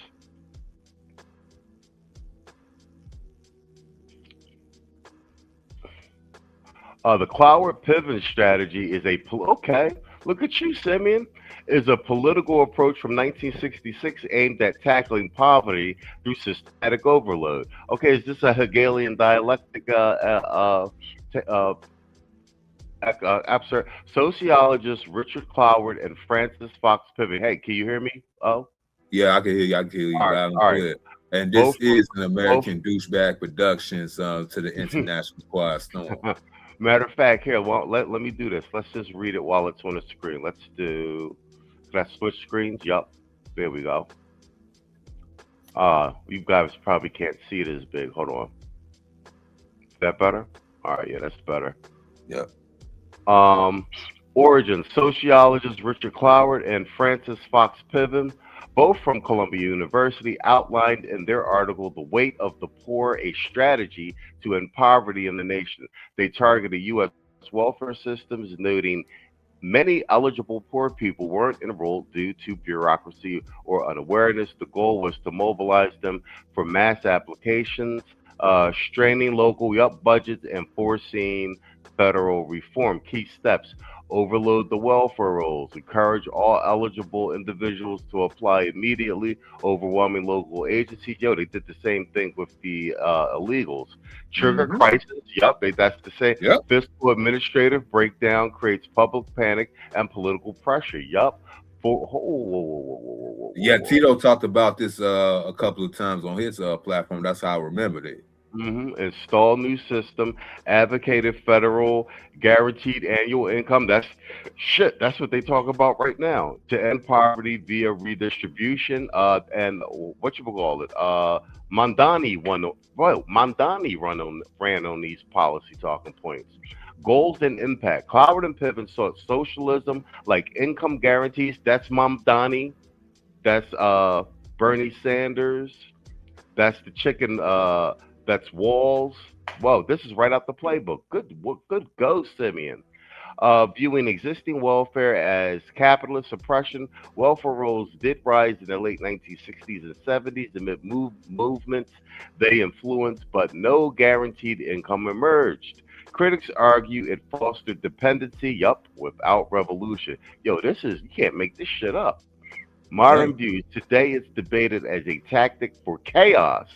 The Claward Pivot Strategy is okay. Look at you, Simeon. Is a political approach from 1966 aimed at tackling poverty through systematic overload. Okay, is this a Hegelian dialectic? Sociologists Richard Claward and Francis Fox Piven. Hey, can you hear me? Oh, Yeah, I can hear you. I can hear you All right, loud and all right. clear. And this Both- is an American Douchebag Productions to the International Quiet Storm. Matter of fact, here, well, let me do this. Let's just read it while it's on the screen. Let's do. Can I switch screens? Yup. There we go. You guys probably can't see it as big. Hold on. Is that better? All right, yeah, that's better. Yep. Origin: sociologists Richard Cloward and Francis Fox Piven, both from Columbia University, outlined in their article "The Weight of the Poor: A Strategy to End Poverty in the Nation." They targeted U.S. welfare systems, noting many eligible poor people weren't enrolled due to bureaucracy or unawareness. The goal was to mobilize them for mass applications, straining local budgets, and forcing federal reform. Key steps: overload the welfare rolls, encourage all eligible individuals to apply immediately, overwhelming local agencies. They did the same thing with the illegals. Trigger crisis, that's the same. Fiscal administrative breakdown creates public panic and political pressure. Yeah, Tito talked about this a couple of times on his platform. That's how I remembered it. Install new system, advocated federal guaranteed annual income. That's what they talk about right now, to end poverty via redistribution. And what you call it? Mandani ran on these policy talking points. Goals and impact. Cloward and Piven sought socialism like income guarantees. That's Mamdani. That's Bernie Sanders. That's the chicken. That's Walls. Whoa, this is right out the playbook. Good go, Simeon. Viewing existing welfare as capitalist suppression, welfare rolls did rise in the late 1960s and 70s amid movements they influenced, but no guaranteed income emerged. Critics argue it fostered dependency, without revolution. You can't make this shit up. Modern views, today it's debated as a tactic for chaos.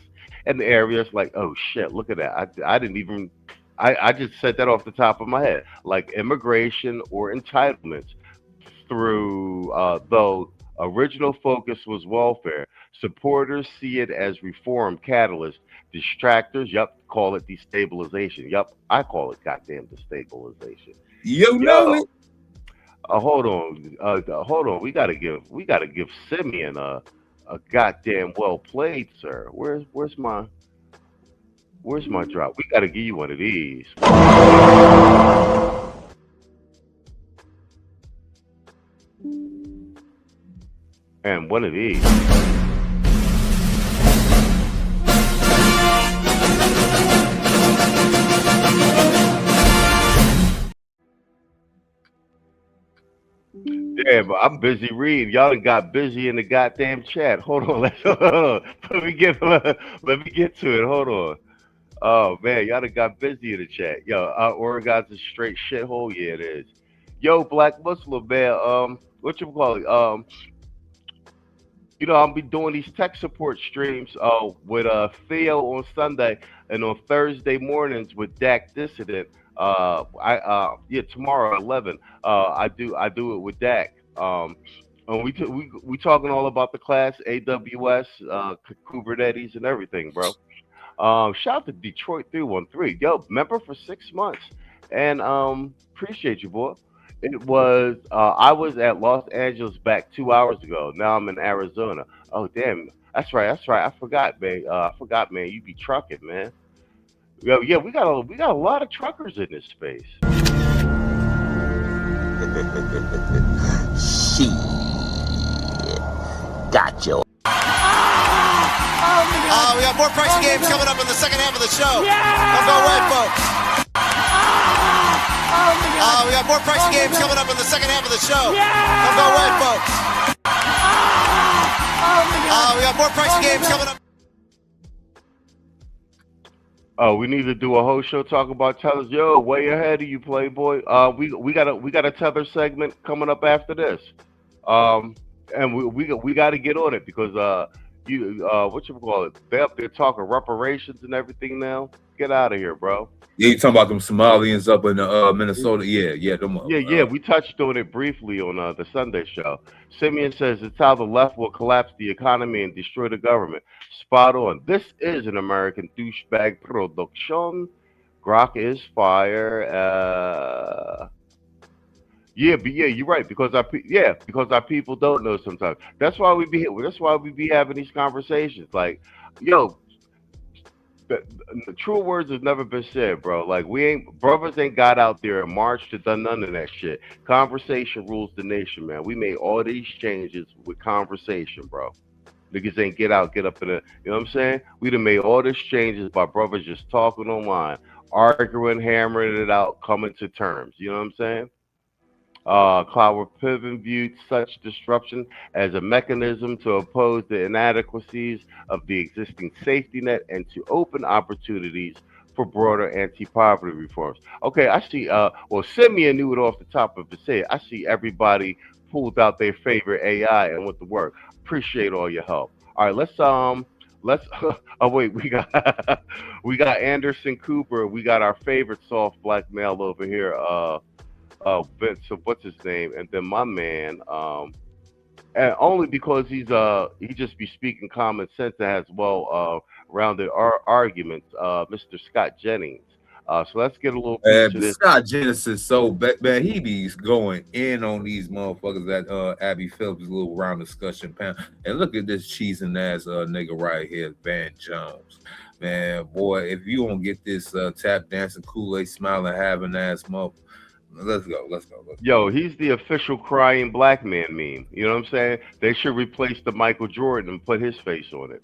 And the areas like, oh shit, look at that. I just said that off the top of my head. Like immigration or entitlements through, though original focus was welfare, supporters see it as reform catalyst. Distractors, call it destabilization. I call it goddamn destabilization. You know it. Hold on. We gotta give Simeon a goddamn well played, sir. Where's my drop? We gotta give you one of these. And one of these. Yeah, but I'm busy reading. Y'all done got busy in the goddamn chat. Hold on, let me get to it. Hold on. Oh man, y'all done got busy in the chat. Oregon's a straight shithole. Yeah, it is. Yo, Black Muslim man. What you call it? I'll be doing these tech support streams with Theo on Sunday and on Thursday mornings with Dak Dissident. Tomorrow at 11. I do it with Dak. And we talking all about the class, AWS, Kubernetes, and everything, bro. Shout out to Detroit 313. Yo, member for 6 months, and appreciate you, boy. It was I was at Los Angeles back 2 hours ago. Now I'm in Arizona. Oh damn, that's right. I forgot, man. Man. You be trucking, man. Yo, yeah, we got a lot of truckers in this space. Shit. Gotcha. We got more pricing games coming up in the second half of the show. Don't go away, folks. We got more pricing games coming up in the second half of the show. Don't go away, folks. We got more pricing games coming up. Oh, we need to do a whole show talking about tethers. Yo, way ahead of you, Playboy. We got a tether segment coming up after this. And we got to get on it because what you call it? They up there talking reparations and everything now. Get out of here, bro. Yeah, you talking about them Somalians up in Minnesota? Yeah, them. Yeah. We touched on it briefly on the Sunday show. Simeon says it's how the left will collapse the economy and destroy the government. Spot on. This is an American douchebag production. Grok is fire. Yeah, you're right because our people don't know sometimes. That's why we be having these conversations. Like, yo, the true words have never been said, bro. Like, brothers ain't got out there and marched to done none of that shit. Conversation rules the nation, man. We made all these changes with conversation, bro. Niggas ain't get up in the, you know what I'm saying? We done made all these changes by brothers just talking online, arguing, hammering it out, coming to terms. You know what I'm saying? Clower Piven viewed such disruption as a mechanism to oppose the inadequacies of the existing safety net and to open opportunities for broader anti-poverty reforms. Okay, I see. Well, Simeon knew it off the top of his head. I see everybody pulled out their favorite AI and went to work. Appreciate all your help. All right, let's oh wait, we got Anderson Cooper. We got our favorite soft black male over here. Vince, so what's his name? And then my man, and only because he just be speaking common sense and has rounded arguments. Mr. Scott Jennings. So let's get a little piece of this. Scott Jennings is so bad. He be going in on these motherfuckers at Abby Phillips' little round discussion panel. And look at this cheesing ass nigga right here, Van Jones. Man, boy, if you don't get this tap dancing, Kool-Aid smiling, having ass motherfucker. Let's go. Yo, he's the official crying black man meme. You know what I'm saying? They should replace the Michael Jordan and put his face on it.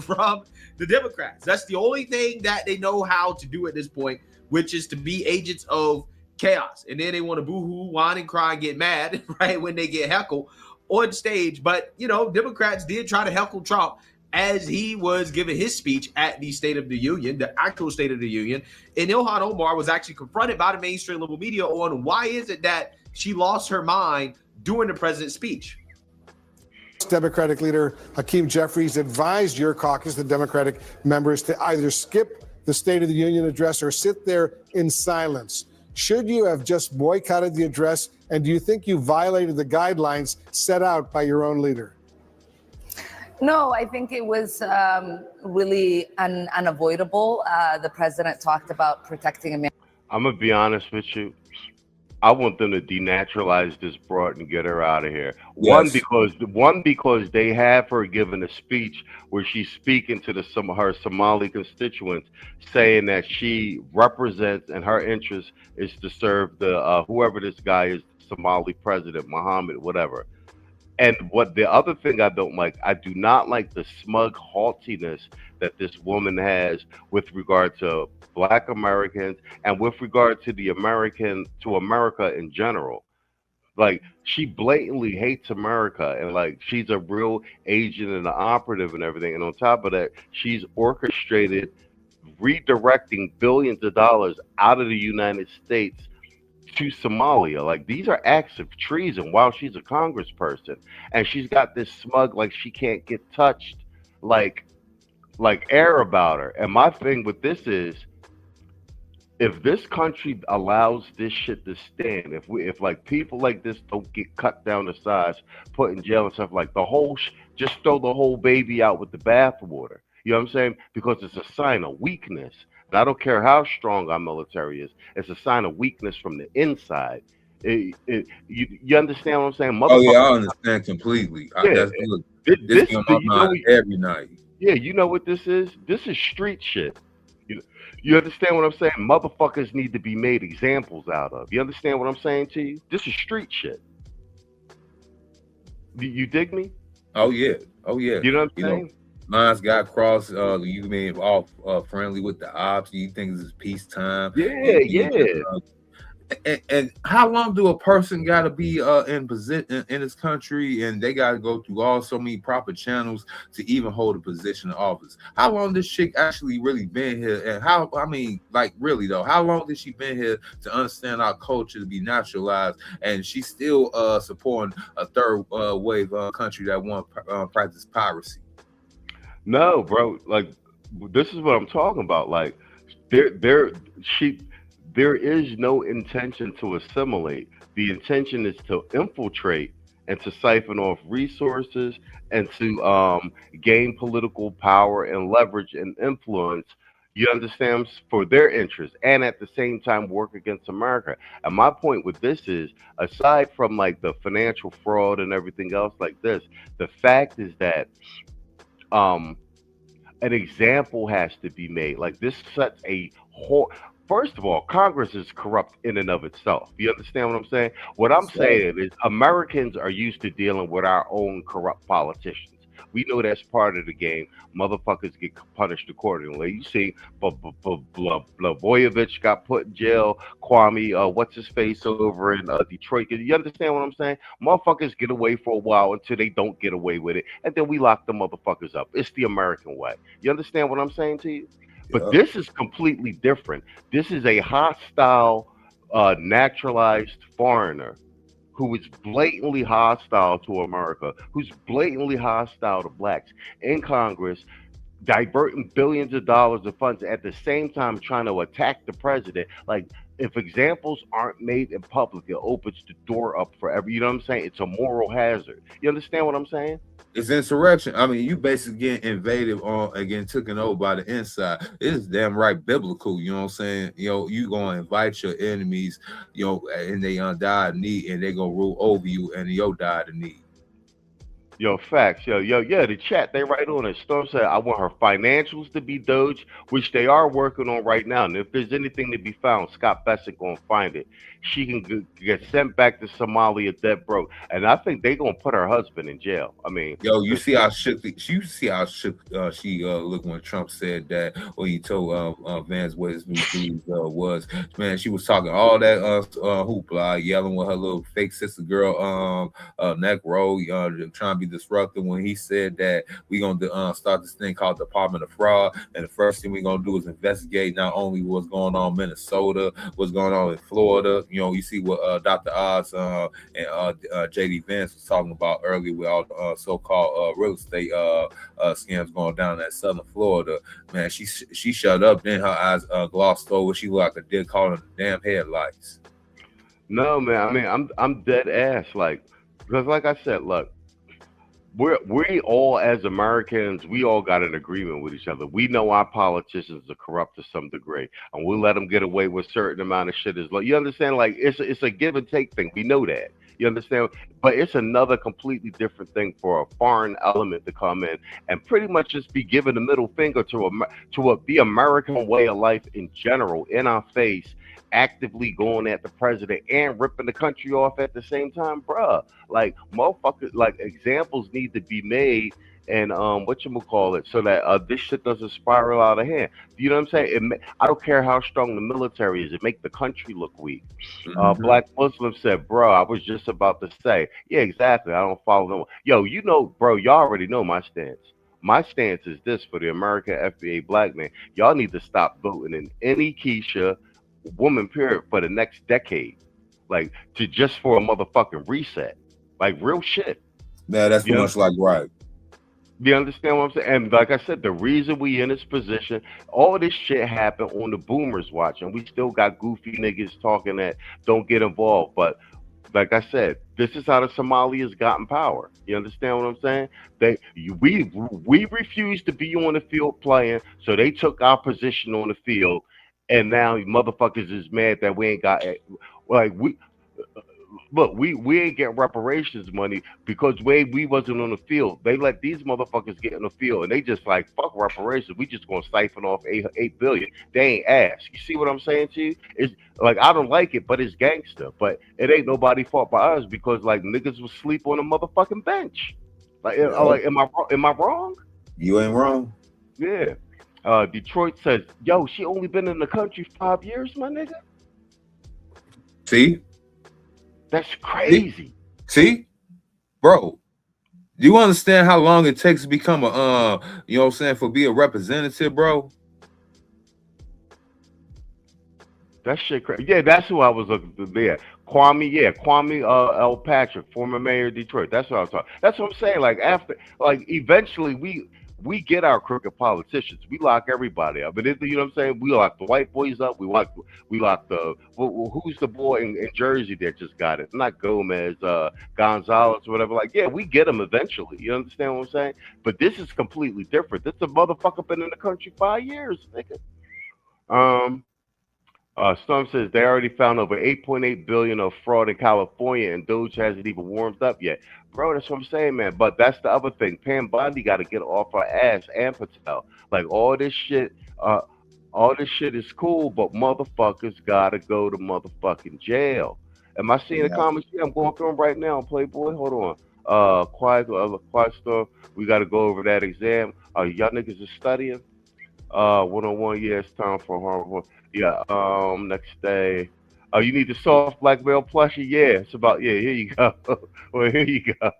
From the Democrats. That's the only thing that they know how to do at this point, which is to be agents of chaos. And then they want to boo-hoo, whine, and cry and get mad, right, when they get heckled on stage. But, you know, Democrats did try to heckle Trump as he was giving his speech at the State of the Union, the actual State of the Union. And Ilhan Omar was actually confronted by the mainstream liberal media on why is it that she lost her mind during the president's speech. Democratic leader Hakeem Jeffries advised your caucus, the Democratic members, to either skip the State of the Union address or sit there in silence. Should you have just boycotted the address? And do you think you violated the guidelines set out by your own leader? No, I think it was really unavoidable. The president talked about protecting America. I'm going to be honest with you. I want them to denaturalize this broad and get her out of here. Yes. One because they have her giving a speech where she's speaking to her Somali constituents, saying that she represents and her interest is to serve the whoever this guy is, Somali president, Muhammad, whatever. And what the other thing I don't like, I do not like the smug haughtiness that this woman has with regard to Black Americans and with regard to America in general. Like, she blatantly hates America, and like she's a real agent and an operative and everything. And on top of that, she's orchestrated redirecting billions of dollars out of the United States to Somalia. Like, these are acts of treason while she's a congressperson, and she's got this smug, like she can't get touched, like air about her. And my thing with this is, if this country allows this shit to stand, if like people like this don't get cut down to size, put in jail and stuff, like just throw the whole baby out with the bathwater. You know what I'm saying? Because it's a sign of weakness. And I don't care how strong our military is. It's a sign of weakness from the inside. You understand what I'm saying? Oh yeah, I understand completely. Yeah, this is on my mind every night. Yeah, you know what this is? This is street shit. You understand what I'm saying? Motherfuckers need to be made examples out of. You understand what I'm saying to you? This is street shit. You dig me? Oh yeah. You know what I'm saying? Lines got crossed. You mean all friendly with the ops? You think this is peacetime? Yeah. And how long do a person got to be in position in this country, and they got to go through so many proper channels to even hold a position in office? How long this chick actually really been here, and really though, how long has she been here to understand our culture to be naturalized, and she's still supporting a third wave country that want to practice piracy? No, bro. Like, this is what I'm talking about. Like, there, she, there is no intention to assimilate. The intention is to infiltrate and to siphon off resources and to gain political power and leverage and influence. You understand, for their interests, and at the same time work against America. And my point with this is, aside from like the financial fraud and everything else like this, the fact is that um an example has to be made. Like, this sets a whole. First of all, Congress is corrupt in and of itself. You understand what I'm saying? What I'm saying is, Americans are used to dealing with our own corrupt politicians. We know that's part of the game. Motherfuckers get punished accordingly. You see, Blavoyevich got put in jail. Kwame, what's his face over in Detroit? You understand what I'm saying? Motherfuckers get away for a while until they don't get away with it, and then we lock the motherfuckers up. It's the American way. You understand what I'm saying to you? But this is completely different. This is a hostile, naturalized foreigner who is blatantly hostile to America, who's blatantly hostile to blacks in Congress, diverting billions of dollars of funds, at the same time trying to attack the president. Like, if examples aren't made in public, it opens the door up for every, you know what I'm saying? It's a moral hazard. You understand what I'm saying? It's insurrection. I mean, you basically getting invaded on and getting taken over by the inside. It's damn right biblical. You know what I'm saying? You know, you gonna invite your enemies, you know, and they die of need, and they gonna rule over you, and you'll die of need. Yo, facts. Yeah, the chat, they right on it. Storm said, I want her financials to be Doge, which they are working on right now. And if there's anything to be found, Scott Bessick gonna find it. She can get sent back to Somalia dead broke. And I think they gonna put her husband in jail. I mean, yo, you see how shook she looked when Trump said that, when he told Vance what his new dude was. Man, she was talking all that hoopla, yelling with her little fake sister girl neck roll, trying to be disruptive, when he said that we gonna start this thing called Department of Fraud, and the first thing we're gonna do is investigate not only what's going on in Minnesota, what's going on in Florida. You know, you see what Dr. Oz and JD Vance was talking about earlier with all the so-called real estate scams going down at Southern Florida. Man, she shut up, then her eyes glossed over. She looked like a deer calling the damn headlights. No, man. I mean, I'm dead ass. Like, because like I said, look, we all, as Americans, we all got an agreement with each other. We know our politicians are corrupt to some degree, and we'll let them get away with a certain amount of shit. You understand? Like, it's a give and take thing. We know that. You understand? But it's another completely different thing for a foreign element to come in and pretty much just be giving the middle finger to the American way of life in general, in our face, actively going at the president and ripping the country off at the same time, bruh. Like, motherfuckers, like, examples need to be made, and whatchamacallit, so that this shit doesn't spiral out of hand. You know what I'm saying? I don't care how strong the military is, it make the country look weak. Black Muslim said, bro, I was just about to say, yeah, exactly, I don't follow them. Yo, you know, bro, y'all already know my stance. My stance is this: for the American FBA black man, y'all need to stop voting in any Keisha woman, period, for the next decade. Like, to just for a motherfucking reset. Like, real shit. Man, that's too much like right. You understand what I'm saying? And like I said, the reason we in this position, all this shit happened on the boomers watch, and we still got goofy niggas talking that don't get involved. But like I said, this is how the Somalis gotten power. You understand what I'm saying? We refused to be on the field playing, so they took our position on the field. And now motherfuckers is mad that we ain't got, like, we ain't getting reparations money because we wasn't on the field. They let these motherfuckers get in the field, and they just like, fuck reparations. We just gonna siphon off $8 billion. They ain't asked. You see what I'm saying to you? It's like, I don't like it, but it's gangster. But it ain't nobody's fault by us, because like, niggas was sleep on a motherfucking bench. Like, like, am I wrong? You ain't wrong. Yeah. Detroit says, yo, she only been in the country 5 years, my nigga. See? That's crazy. See? Bro, do you understand how long it takes to become a, you know what I'm saying, for be a representative, bro? That shit crazy. Yeah, that's who I was looking for there. Kwame L. Patrick, former mayor of Detroit. That's what I was talking. That's what I'm saying. Like, after, like, eventually we get our crooked politicians. We lock everybody up. But you know what I'm saying? We lock the white boys up. We lock the who's the boy in Jersey that just got it? Not Gomez, Gonzalez or whatever. Like, yeah, we get them eventually. You understand what I'm saying? But this is completely different. This a motherfucker been in the country 5 years, nigga. Storm says they already found over 8.8 billion of fraud in California, and Doge hasn't even warmed up yet. Bro, that's what I'm saying, man. But that's the other thing. Pam Bondi got to get off her ass, and Patel. Like, all this shit is cool, but motherfuckers got to go to motherfucking jail. Am I seeing the comments? Yeah, I'm going through them right now, Playboy. Hold on. Quiet Storm. We got to go over that exam. Y'all niggas is studying. 101. Yeah, it's time for horrible. Yeah. Next day. Oh, you need the soft black male plushie? Yeah, it's about. Yeah, here you go. Well, here you go.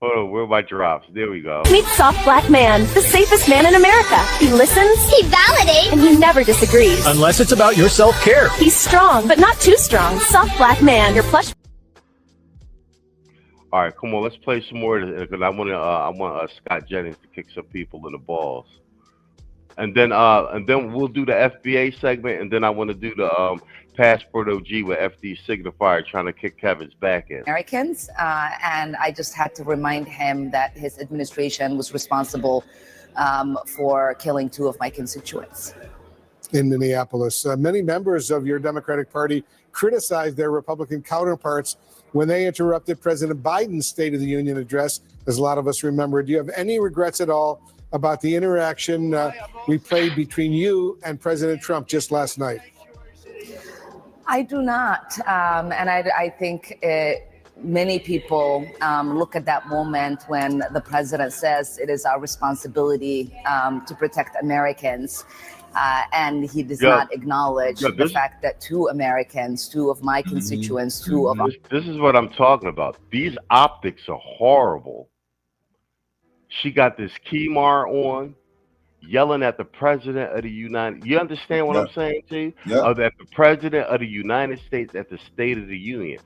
Hold on, where are my drops? There we go. Meet Soft Black Man, the safest man in America. He listens, he validates, and he never disagrees. Unless it's about your self-care. He's strong, but not too strong. Soft Black Man, your plush. All right, come on, let's play some more because I want Scott Jennings to kick some people in the balls. And then we'll do the FBA segment, and then I want to do the Passport OG with FD Signifier trying to kick Kevin's back in. Americans, and I just had to remind him that his administration was responsible for killing 2 of my constituents. In Minneapolis, many members of your Democratic Party criticized their Republican counterparts when they interrupted President Biden's State of the Union address, as a lot of us remember. Do you have any regrets at all about the interaction we played between you and President Trump just last night? I do not. And I think many people look at that moment when the president says it is our responsibility to protect Americans. And he does not acknowledge the fact that 2 Americans, 2 of my constituents, 2 of... This is what I'm talking about. These optics are horrible. She got this Kemar on, yelling at the president of the United. You understand what I'm saying to you? Yeah. That the president of the United States at the State of the Union.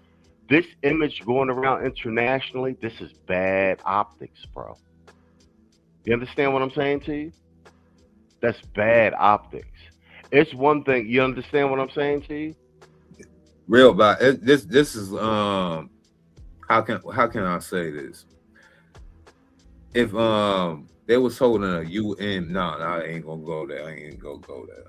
This image going around internationally, this is bad optics, bro. You understand what I'm saying to you? That's bad optics. It's one thing. You understand what I'm saying to you? Real bad. This is how can I say this? If they was holding a UN, no, I ain't gonna go there. I ain't gonna go there.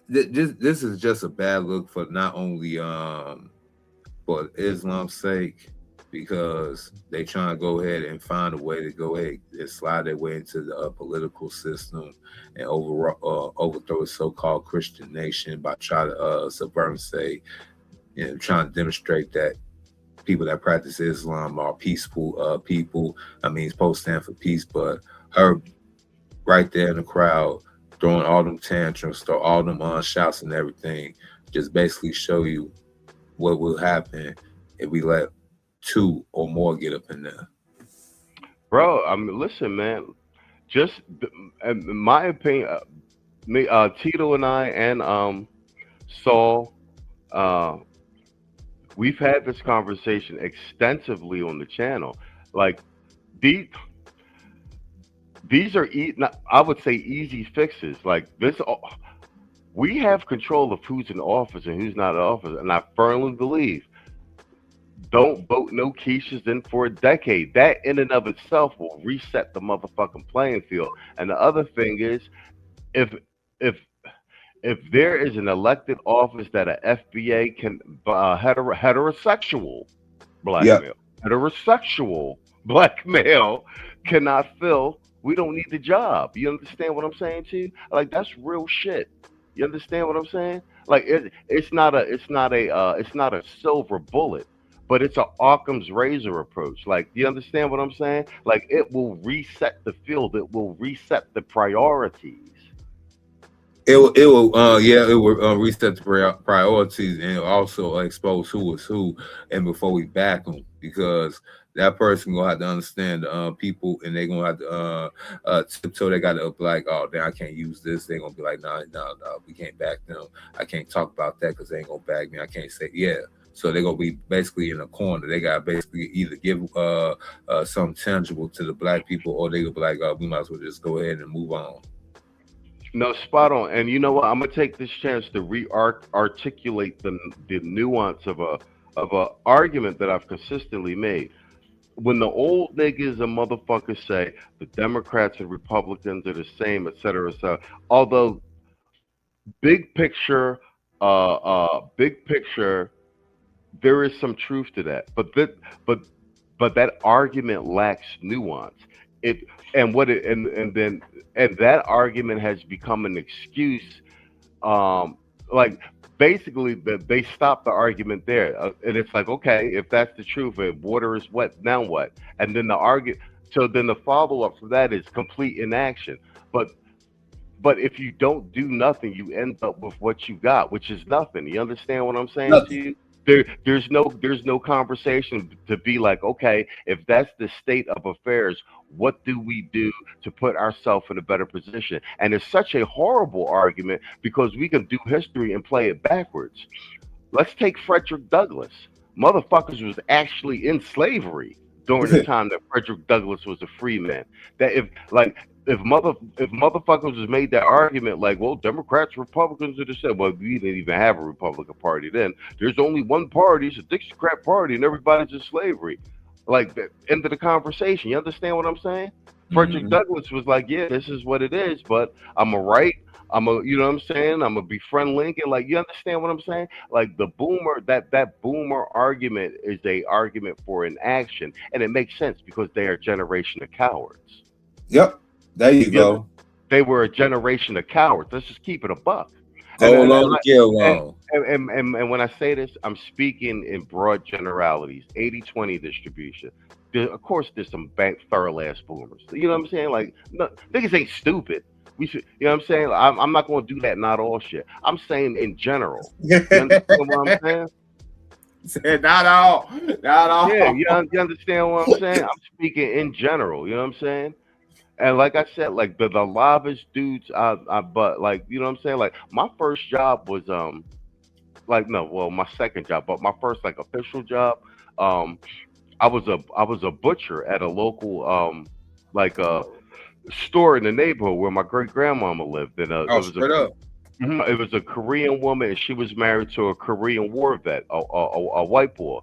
This is just a bad look for not only for Islam's sake, because they trying to go ahead and find a way to go ahead and slide their way into the political system and overthrow a so-called Christian nation by trying to subvert and say, you know, trying to demonstrate that people that practice Islam are peaceful people. I mean, it's supposed to stand for peace, but her right there in the crowd throwing all them tantrums, all them shouts and everything, just basically show you what will happen if we let 2 or more get up in there. Bro, I mean, listen, man. Just in my opinion, Tito and I and Saul, we've had this conversation extensively on the channel. Like, these are, I would say, easy fixes. Like this, we have control of who's in office and who's not in office, and I firmly believe, don't vote no quiches in for a decade. That in and of itself will reset the motherfucking playing field. And the other thing is, if there is an elected office that a FBA can heterosexual black male, heterosexual black male cannot fill, we don't need the job. You understand what I'm saying to you? Like, that's real shit. You understand what I'm saying? Like, it's not a silver bullet, but it's an Occam's razor approach. Like, you understand what I'm saying? Like, it will reset the field. It will reset the priorities. It will reset the priorities and also expose who is who, and before we back them, because that person gonna have to understand people, and they gonna have to tiptoe. They gotta be like, oh, then I can't use this. They gonna be like, no, we can't back them. I can't talk about that because they ain't gonna back me. I can't say, yeah, So they're gonna be basically in a corner. They got basically either give something tangible to the black people, or they gonna be like, we might as well just go ahead and move on. No, spot on. And you know what? I'm gonna take this chance to articulate the nuance of a argument that I've consistently made. When the old niggas and motherfuckers say the Democrats and Republicans are the same, et cetera, et cetera, although big picture, there is some truth to that. But that argument lacks nuance. And that argument has become an excuse. Like basically, they stop the argument there, and it's like, okay, if that's the truth, if water is wet, now what? And then the follow up for that is complete inaction. But if you don't do nothing, you end up with what you got, which is nothing. You understand what I'm saying to you? There's no conversation to be like, okay, if that's the state of affairs, what do we do to put ourselves in a better position? And it's such a horrible argument because we can do history and play it backwards. Let's take Frederick Douglass. Motherfuckers was actually in slavery during the time that Frederick Douglass was a free man. That if motherfuckers was made that argument like, well, Democrats, Republicans are the same. Well, we didn't even have a Republican Party then. There's only one party, it's a Dixiecrat Party, and everybody's in slavery. Like, the end of the conversation. You understand what I'm saying? Frederick Douglass was like, yeah, this is what it is, but I'm a right. You know what I'm saying? I'm gonna befriend Lincoln. Like, you understand what I'm saying? Like the boomer, that boomer argument is a argument for inaction, and it makes sense because they are a generation of cowards. Yep. There you go. They were a generation of cowards. Let's just keep it a buck. Go along, kill on. And when I say this, I'm speaking in broad generalities, 80-20 distribution. Of course, there's some thorough ass boomers. You know what I'm saying? Like, no, niggas ain't stupid. We should, you know what I'm saying? I'm not going to do that, not all shit. I'm saying in general. You understand what I'm saying? Said not all. Yeah, you understand what I'm saying? I'm speaking in general. You know what I'm saying? And like I said, like the lavest dudes, but like, you know what I'm saying? Like my first job was my second job, but my first like official job, I was a butcher at a local store in the neighborhood where my great grandmama lived. And it was a Korean woman, and she was married to a Korean war vet, a white boy.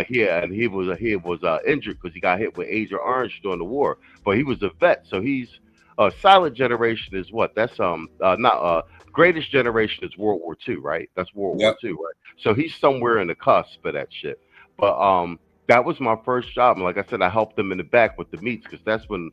He was injured because he got hit with Agent Orange during the war, but he was a vet, so he's silent generation is what? That's greatest generation is World War II, right? That's World War II, right? So he's somewhere in the cusp of that shit. But that was my first job, and like I said, I helped them in the back with the meats because that's when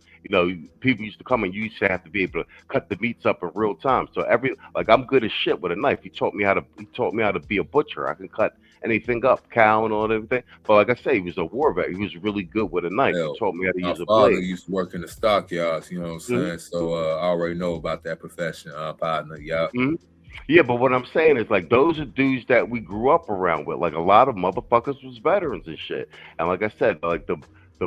people used to come and you used to have to be able to cut the meats up in real time. So I'm good as shit with a knife. He taught me how to be a butcher. I can cut anything up, cow and all that everything. But like I say, he was a war vet. He was really good with a knife. He taught me how to use a blade. My father used to work in the stockyards, you know what I'm saying? So I already know about that profession, partner. Yeah. Yeah, but what I'm saying is like those are dudes that we grew up around with. Like a lot of motherfuckers was veterans and shit. And like I said, like the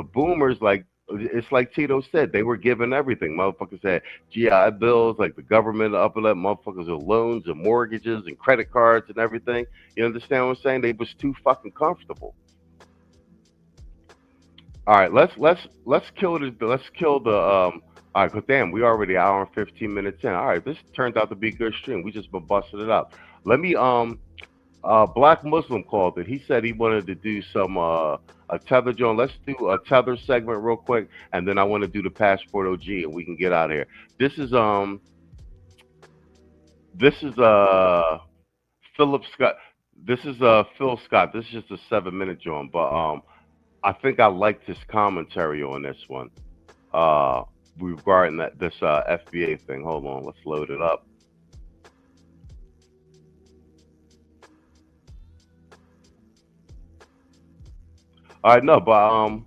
boomers, like it's like Tito said, they were given everything. Motherfuckers had GI bills, like the government up and let motherfuckers with loans and mortgages and credit cards and everything. You understand what I'm saying? They was too fucking comfortable. All right, let's kill the all right, but damn, we already an hour and 15 minutes in. All right, this turned out to be a good stream. We just been busting it up. Let me Black Muslim called it. He said he wanted to do some a tether joint. Let's do a tether segment real quick, and then I want to do the passport OG, and we can get out of here. This is Philip Scott. This is Phil Scott. This is just a 7-minute joint, but I think I liked his commentary on this one. Regarding this FBA thing. Hold on, let's load it up. All right, no, but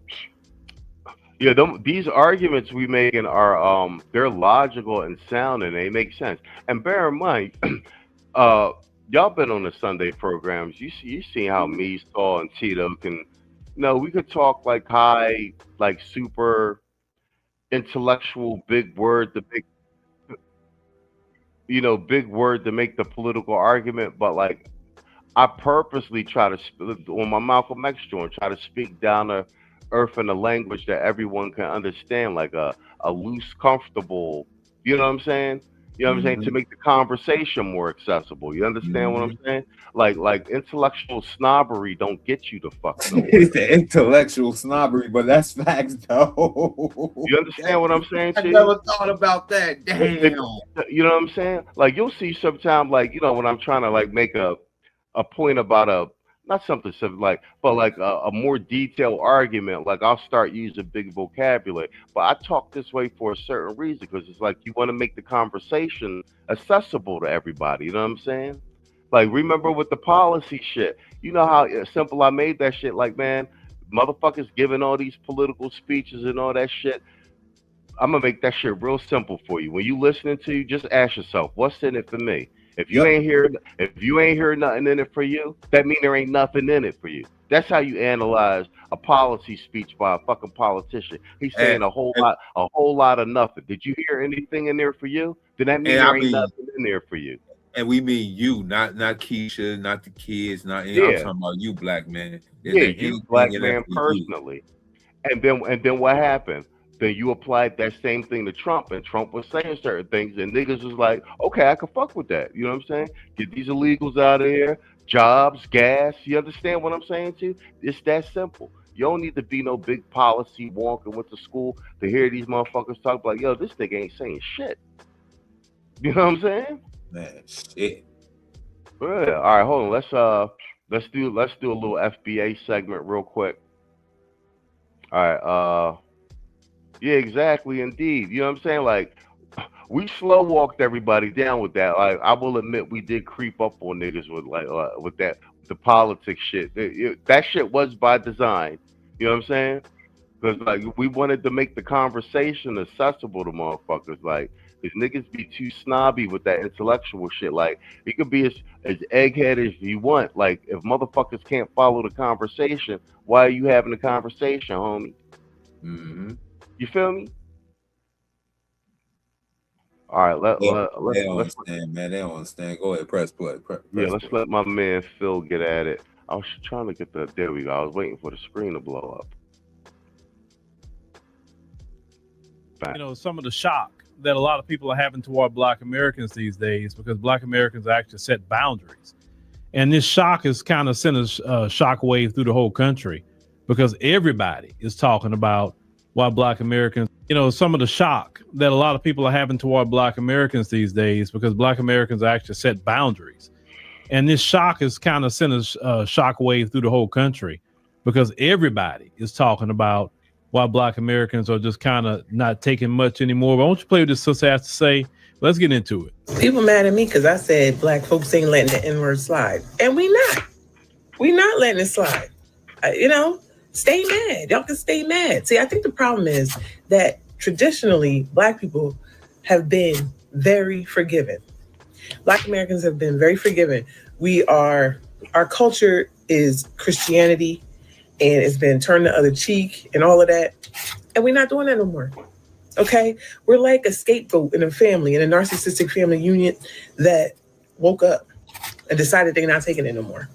yeah, these arguments we making are they're logical and sound, and they make sense. And bear in mind, y'all been on the Sunday programs. You see how me, Saul, and Tito can. We could talk like high, like super intellectual big word to make big word to make the political argument, but like I purposely try to on my Malcolm X joint, try to speak down to earth in a language that everyone can understand, like a loose, comfortable. You know what I'm saying? You know what I'm saying? To make the conversation more accessible. You understand what I'm saying? Like intellectual snobbery don't get you the fuck nowhere. It's the intellectual snobbery, but that's facts though. You understand what I'm saying? I never thought about that. Damn. You know what I'm saying? Like you'll see sometimes, like, you know, when I'm trying to like make a point about not something simple, like, but like a more detailed argument, like I'll start using big vocabulary. But I talk this way for a certain reason, because it's like you want to make the conversation accessible to everybody. You know what I'm saying? Like, remember with the policy shit, you know how simple I made that shit? Like, man, motherfuckers giving all these political speeches and all that shit. I'm gonna make that shit real simple for you. When you listening to you, just ask yourself, what's in it for me? If you ain't hear nothing in it for you, that mean there ain't nothing in it for you. That's how you analyze a policy speech by a fucking politician. He's saying a whole lot of nothing. Did you hear anything in there for you? Then that means there ain't nothing in there for you. And we mean you, not Keisha, not the kids, not. I'm talking about you, black man. You, black man, personally. And then what happened? Then you applied that same thing to Trump, and Trump was saying certain things, and niggas was like, okay, I can fuck with that. You know what I'm saying? Get these illegals out of here, jobs, gas. You understand what I'm saying to you? It's that simple. You don't need to be no big policy wonk and went to school to hear these motherfuckers talk like, yo, this nigga ain't saying shit. You know what I'm saying? Man, shit. Yeah. All right, hold on. Let's do a little FBA segment real quick. All right, yeah, exactly, indeed. You know what I'm saying? Like, we slow walked everybody down with that. Like, I will admit, we did creep up on niggas with with the politics shit. That shit was by design. You know what I'm saying? Because like we wanted to make the conversation accessible to motherfuckers. Like, these niggas be too snobby with that intellectual shit. Like, you could be as egghead as you want. Like, if motherfuckers can't follow the conversation, why are you having the conversation, homie? Mm-hmm. You feel me? All right, they don't understand, man. They don't understand. Go ahead, press play. Yeah, let's let my man Phil get at it. I was trying to get there we go. I was waiting for the screen to blow up. You know, some of the shock that a lot of people are having toward Black Americans these days, because Black Americans actually set boundaries. And this shock is kind of sent a shock wave through the whole country, because everybody is talking about why Black Americans, you know, some of the shock that a lot of people are having toward Black Americans these days, because Black Americans actually set boundaries. And this shock is kind of sent a shock wave through the whole country, because everybody is talking about why Black Americans are just kind of not taking much anymore. But why don't you play with this sister has to say? Let's get into it. People mad at me because I said Black folks ain't letting the N-word slide. And we not. We not letting it slide. You know? Stay mad. Y'all can stay mad. See, I think the problem is that traditionally, Black people have been very forgiving. Black Americans have been very forgiving. Our culture is Christianity, and it's been turn the other cheek and all of that. And we're not doing that no more. Okay? We're like a scapegoat in a family, in a narcissistic family union that woke up and decided they're not taking it no more.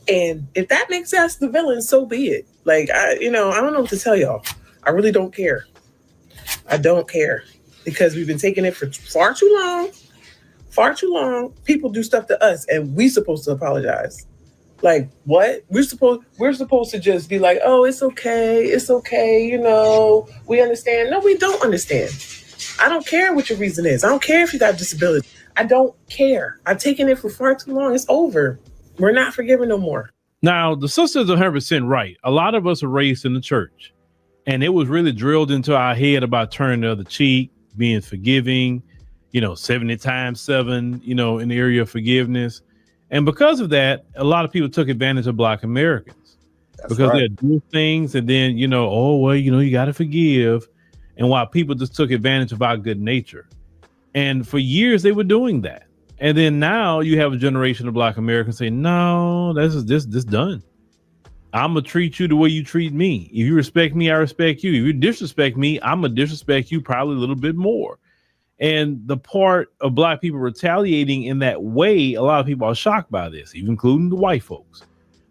And if that makes us the villain, so be it. Like, I don't know what to tell y'all. I really don't care. I don't care, because we've been taking it for far too long. Far too long. People do stuff to us and we supposed to apologize. Like, what? We're supposed to just be like, oh, it's okay, you know, we understand. No, we don't understand. I don't care what your reason is. I don't care if you got a disability. I don't care. I've taken it for far too long. It's over. We're not forgiving no more. Now, the sister's 100% right. A lot of us are raised in the church, and it was really drilled into our head about turning the other cheek, being forgiving, 70 times 7, in the area of forgiveness. And because of that, a lot of people took advantage of Black Americans. That's because right. They do things and then, you got to forgive. And while people just took advantage of our good nature. And for years they were doing that. And then now you have a generation of Black Americans say, no, this done. I'm going to treat you the way you treat me. If you respect me, I respect you. If you disrespect me, I'm going to disrespect you probably a little bit more. And the part of black people retaliating in that way, a lot of people are shocked by this, even including the white folks.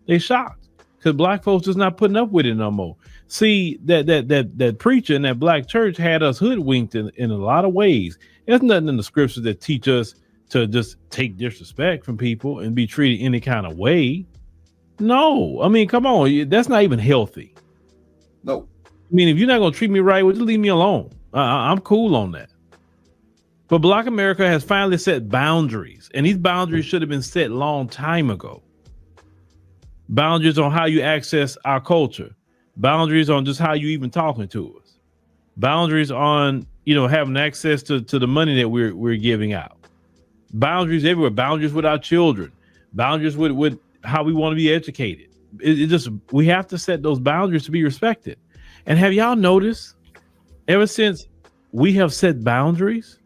They shocked because black folks just not putting up with it no more. See, that preacher in that black church had us hoodwinked in a lot of ways. There's nothing in the scriptures that teach us to just take disrespect from people and be treated any kind of way. No, I mean, come on, that's not even healthy. No, I mean, if you're not gonna treat me right, well, just leave me alone. I'm cool on that. But Black America has finally set boundaries, and these boundaries should have been set a long time ago. Boundaries on how you access our culture, boundaries on just how you even talking to us, boundaries on, you know, having access to the money that we're giving out, boundaries everywhere, boundaries with our children, boundaries with how we want to be educated. It just, we have to set those boundaries to be respected. And have y'all noticed, ever since we have set boundaries,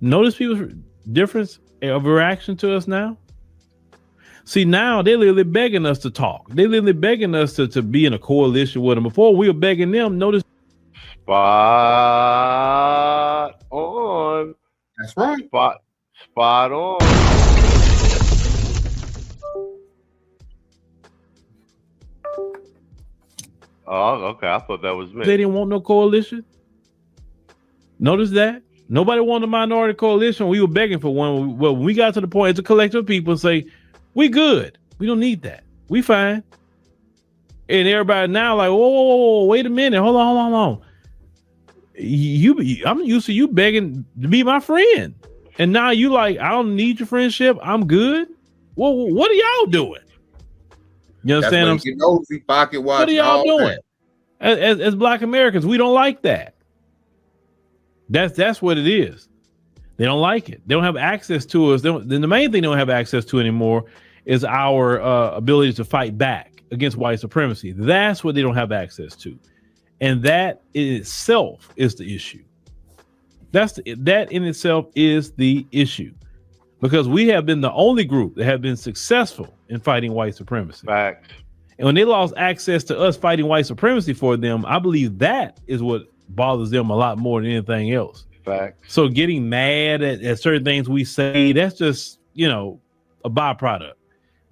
notice people's difference of reaction to us now? See, now they're literally begging us to talk. They're literally begging us to be in a coalition with them. Before we were begging them, notice. Spot on. That's right. Spot on. Oh, okay. I thought that was me. They didn't want no coalition. Notice that? Nobody wanted a minority coalition. We were begging for one. Well, when we got to the point as a collective of people say, we good. We don't need that. We fine. And everybody now like, whoa, wait a minute. Hold on. I'm used to you begging to be my friend. And now you like, I don't need your friendship. I'm good. Well, what are y'all doing? You understand? What are y'all doing? As Black Americans, we don't like that. That's what it is. They don't like it. They don't have access to us. Then the main thing they don't have access to anymore is our ability to fight back against white supremacy. That's what they don't have access to. And that in itself is the issue. That in itself is the issue. Because we have been the only group that have been successful in fighting white supremacy. Facts. And when they lost access to us fighting white supremacy for them, I believe that is what bothers them a lot more than anything else. Facts. So getting mad at certain things we say, that's just, you know, a byproduct.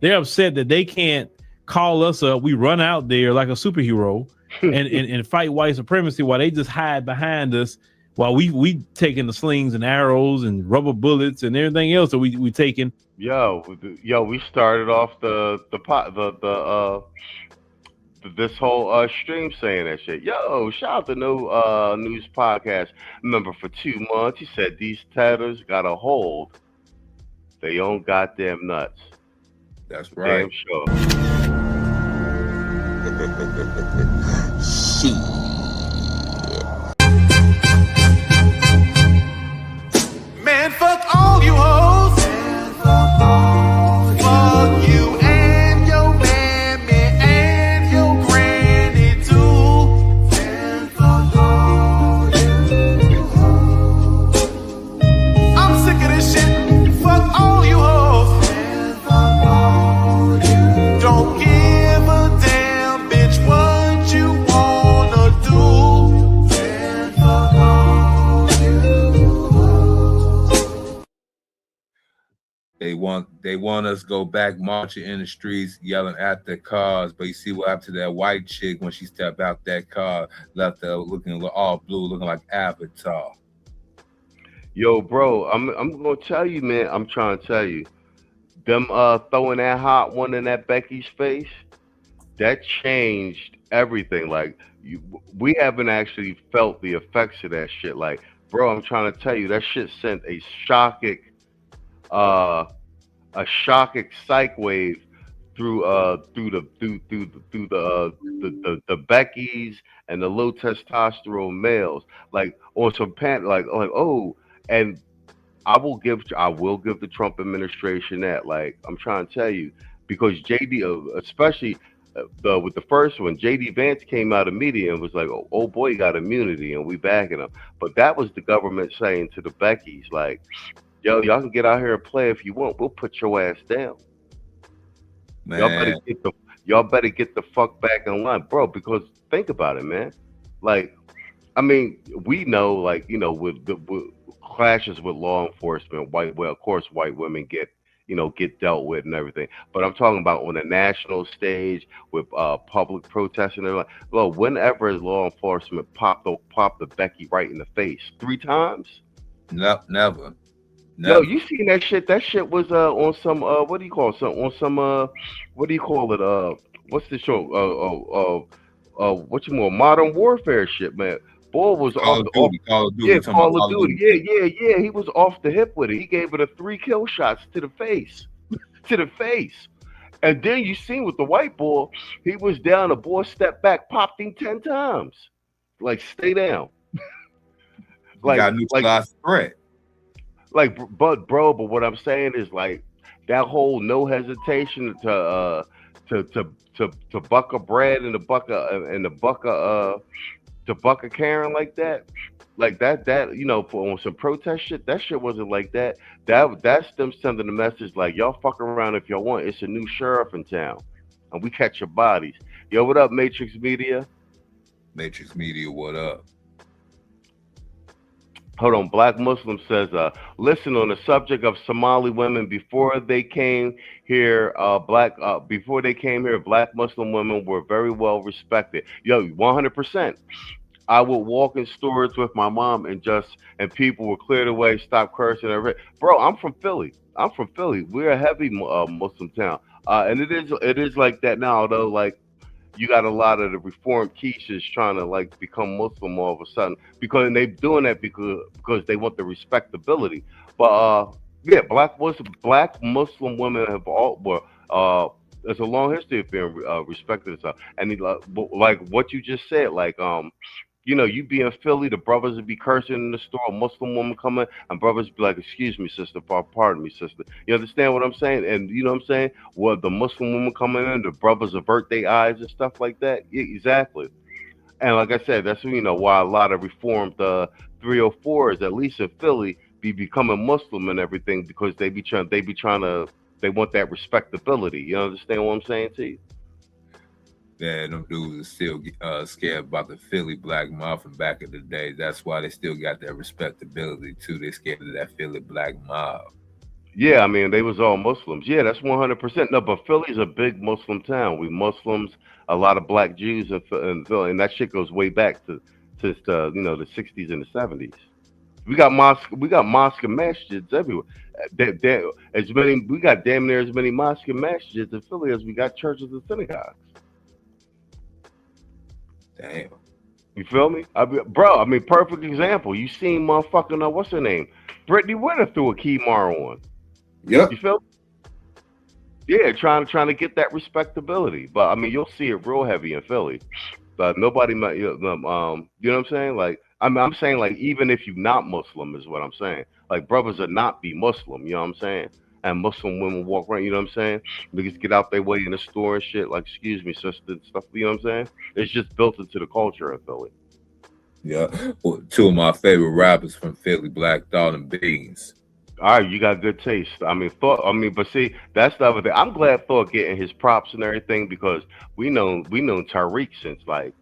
They're upset that they can't call us up. We run out there like a superhero and fight white supremacy while they just hide behind us while we taking the slings and arrows and rubber bullets and everything else that we taking. Yo, we started off this whole stream saying that shit. Yo, shout out to No News Podcast member for 2 months. He said these tatters got a hold they own goddamn nuts. That's right. Damn sure. Man, fuck all you hoes. Fuck you and your mammy and your granny too. I'm sick of this shit. Fuck all you hoes. Don't give a damn, bitch, what you wanna do. They want us to go back marching in the streets, yelling at the cars. But you see what happened to that white chick when she stepped out that car, left there looking all blue, looking like Avatar. Yo, bro, I'm gonna tell you, man. I'm trying to tell you, them throwing that hot one in that Becky's face, that changed everything. Like, we haven't actually felt the effects of that shit. Like, bro, I'm trying to tell you, that shit sent a shocking psych wave through the Beckys and the low testosterone males, like on some like oh, and I will give the Trump administration that. Like, I'm trying to tell you, because JD, especially with the first one, JD Vance came out of media and was like, oh boy, got immunity and we backing him. But that was the government saying to the Beckys, like, yo, y'all can get out here and play if you want. We'll put your ass down. Man. Y'all better get the fuck back in line, bro. Because think about it, man. Like, I mean, we know, like, you know, with clashes with law enforcement, of course, white women get dealt with and everything. But I'm talking about on a national stage with public protests and everything. Well, whenever law enforcement popped the Becky right in the face 3 times. No, never. Yo, you seen that shit? That shit was on some what do you call it? On some what do you call it? What's the show? What you more Modern Warfare shit, man. Boy was Call of Duty. Yeah, Call of Duty. Yeah. He was off the hip with it. He gave it a 3 kill shots to the face, And then you seen with the white boy, he was down. The boy stepped back, popped him 10 times. Like, stay down. Got neutralized threat. Like, but what I'm saying is like that whole no hesitation to buck a bread and to buck a Karen like that on some protest shit. That shit wasn't like that. That's them sending the message like, y'all fuck around if y'all want. It's a new sheriff in town, and we catch your bodies. Yo, what up, Matrix Media? Matrix Media, what up? Hold on, Black Muslim says, listen, on the subject of Somali women, before they came here, Black Muslim women were very well respected. Yo, 100%. I would walk in stores with my mom and people were cleared away, stop cursing. Bro, I'm from Philly. We're a heavy Muslim town. And it is like that now, though, like, you got a lot of the reformed quiches trying to like become Muslim all of a sudden because they're doing that because they want the respectability. But yeah, black Muslim women have there's a long history of being respected and stuff. And like what you just said, like you be in Philly, the brothers would be cursing in the store, a Muslim woman coming, and brothers be like, excuse me, sister, pardon me, sister. You understand what I'm saying? And you know what I'm saying? Well, the Muslim woman coming in, the brothers avert their eyes and stuff like that. Yeah, exactly. And like I said, that's why a lot of reformed 304s, at least in Philly, be becoming Muslim and everything because they want that respectability. You understand what I'm saying to you? Yeah, them dudes are still scared about the Philly Black Mob back in the day. That's why they still got that respectability too. They scared of that Philly Black Mob. Yeah, I mean, they was all Muslims. Yeah, that's 100%. No, but Philly's a big Muslim town. We Muslims, a lot of black Jews in Philly, and that shit goes way back to the 60s and the 70s. We got mosque and masjids everywhere. We got damn near as many mosque and masjids in Philly as we got churches and synagogues. Damn. You feel me? I mean, perfect example. You seen motherfucking, what's her name? Brittany Winter threw a key mar on. Yep. You feel me? Yeah, trying to get that respectability. But I mean, you'll see it real heavy in Philly. But nobody, you know what I'm saying? Like, I'm saying, like, even if you're not Muslim is what I'm saying. Like, brothers are not be Muslim, you know what I'm saying? And Muslim women walk around, you know what I'm saying? Niggas get out their way in the store and shit, like, excuse me, sister, and stuff, you know what I'm saying? It's just built into the culture of Philly. Yeah. Well, 2 of my favorite rappers from Philly, Black Thought and Beans. All right, you got good taste. But see, that's the other thing. I'm glad Thought getting his props and everything because we know Tariq since like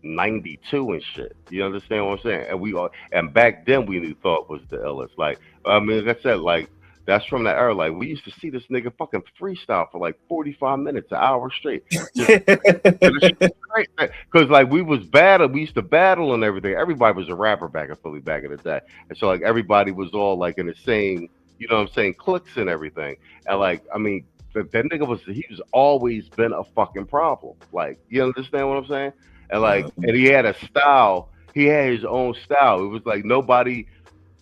92 and shit. You understand what I'm saying? And back then we knew Thought was the illest. Like, I mean, like I said, like, that's from that era. Like, we used to see this nigga fucking freestyle for like 45 minutes, an hour straight. Because like we used to battle and everything. Everybody was a rapper back in Philly back in the day. And so like everybody was all like in the same, you know what I'm saying, cliques and everything. And like, I mean, that nigga he's always been a fucking problem. Like, you understand what I'm saying? And like, and he had a style. He had his own style. It was like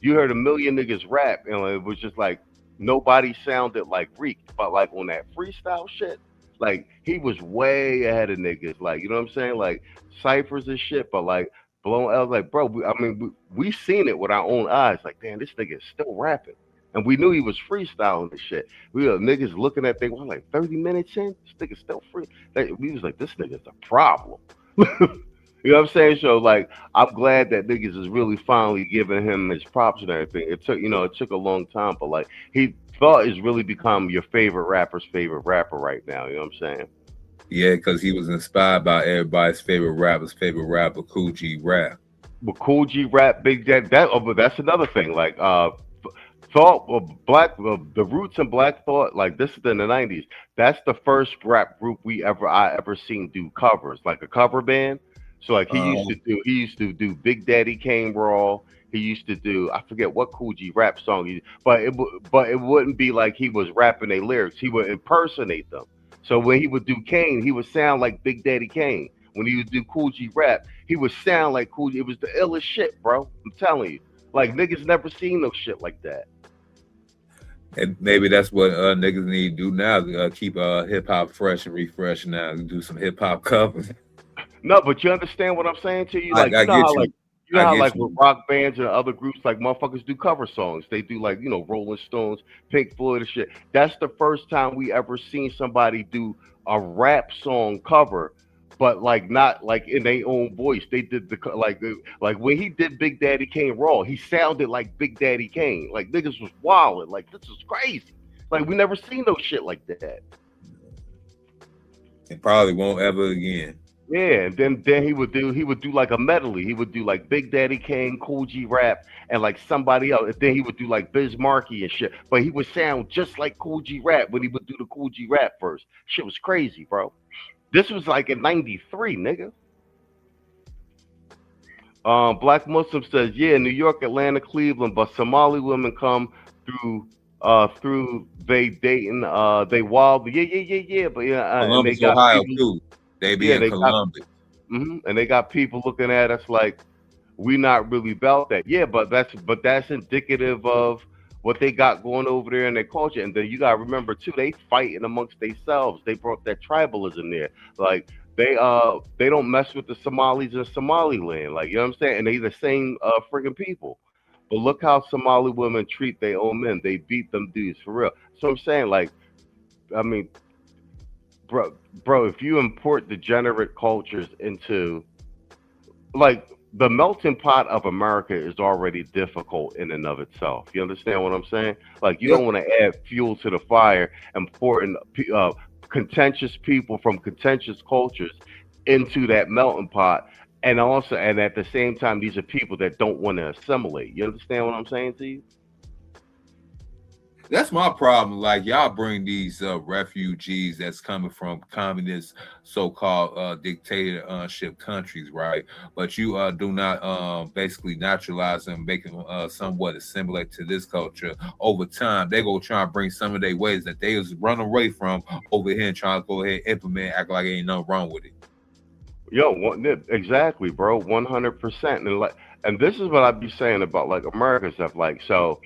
you heard a million niggas rap, and it was just like, nobody sounded like Reek, but like on that freestyle shit, like he was way ahead of niggas. Like, you know what I'm saying? Like ciphers and shit, but like blowing. I was like, bro, we seen it with our own eyes. Like, damn, this nigga is still rapping, and we knew he was freestyling this shit. We were niggas looking at things. We're like 30 minutes in, this nigga's still free. We was like, this nigga's a problem. You know what I'm saying? So like, I'm glad that niggas is really finally giving him his props and everything. It took a long time, but like Thought has really become your favorite rapper's favorite rapper right now. You know what I'm saying? Yeah, because he was inspired by everybody's favorite rapper, Kool G Rap. with Cool G rap, Big Daddy. But that's another thing. Like thought the roots in Black Thought. Like this is in the '90s. That's the first rap group I ever seen do covers, like a cover band. So like he used to do Big Daddy Kane Raw. He used to do, I forget what Cool G rap song, but it wouldn't be like he was rapping their lyrics. He would impersonate them. So when he would do Kane, he would sound like Big Daddy Kane. When he would do Cool G rap, he would sound like Cool G. It was the illest shit, bro. I'm telling you. Like niggas never seen no shit like that. And maybe that's what niggas need to do now. Keep hip hop fresh and refresh now. Do some hip hop covers. No, but you understand what I'm saying to you? Like I get you. You know how like with rock bands and other groups, like motherfuckers do cover songs. They do like, you know, Rolling Stones, Pink Floyd and shit. That's the first time we ever seen somebody do a rap song cover, but like not like in their own voice. They did the like when he did Big Daddy Kane Raw, he sounded like Big Daddy Kane. Like niggas was wilding. Like this is crazy. Like we never seen no shit like that. It probably won't ever again. Yeah, and then he would do like a medley. He would do like Big Daddy Kane, Cool G rap, and like somebody else. And then he would do like Biz Markie and shit. But he would sound just like Cool G rap when he would do the Cool G rap first. Shit was crazy, bro. This was like in '93, nigga. Black Muslim says, yeah, New York, Atlanta, Cleveland, but Somali women come through they dating they wild. Yeah. But yeah, Columbus, and they got Ohio people, too. They be in Columbus. And they got people looking at us like we not really about that. Yeah, but that's indicative of what they got going over there in their culture. And then you gotta remember too, they fighting amongst themselves. They brought that tribalism there. Like they don't mess with the Somalis in Somaliland. Like you know what I'm saying? And they the same friggin' people. But look how Somali women treat their own men. They beat them dudes for real. So I'm saying, like, I mean, bro, if you import degenerate cultures into, like, the melting pot of America is already difficult in and of itself. You understand what I'm saying? Like, you don't want to add fuel to the fire, importing contentious people from contentious cultures into that melting pot. And also, and at the same time, these are people that don't want to assimilate. You understand what I'm saying to you? That's my problem. Like y'all bring these refugees that's coming from communist, so-called dictatorship countries, right? But you do not basically naturalize them, make them somewhat assimilate to this culture. Over time, they go try and bring some of their ways that they was run away from over here and try to go ahead and implement, act like ain't nothing wrong with it. Yo, exactly, bro, 100%. And this is what I'd be saying about like American stuff. Like, so,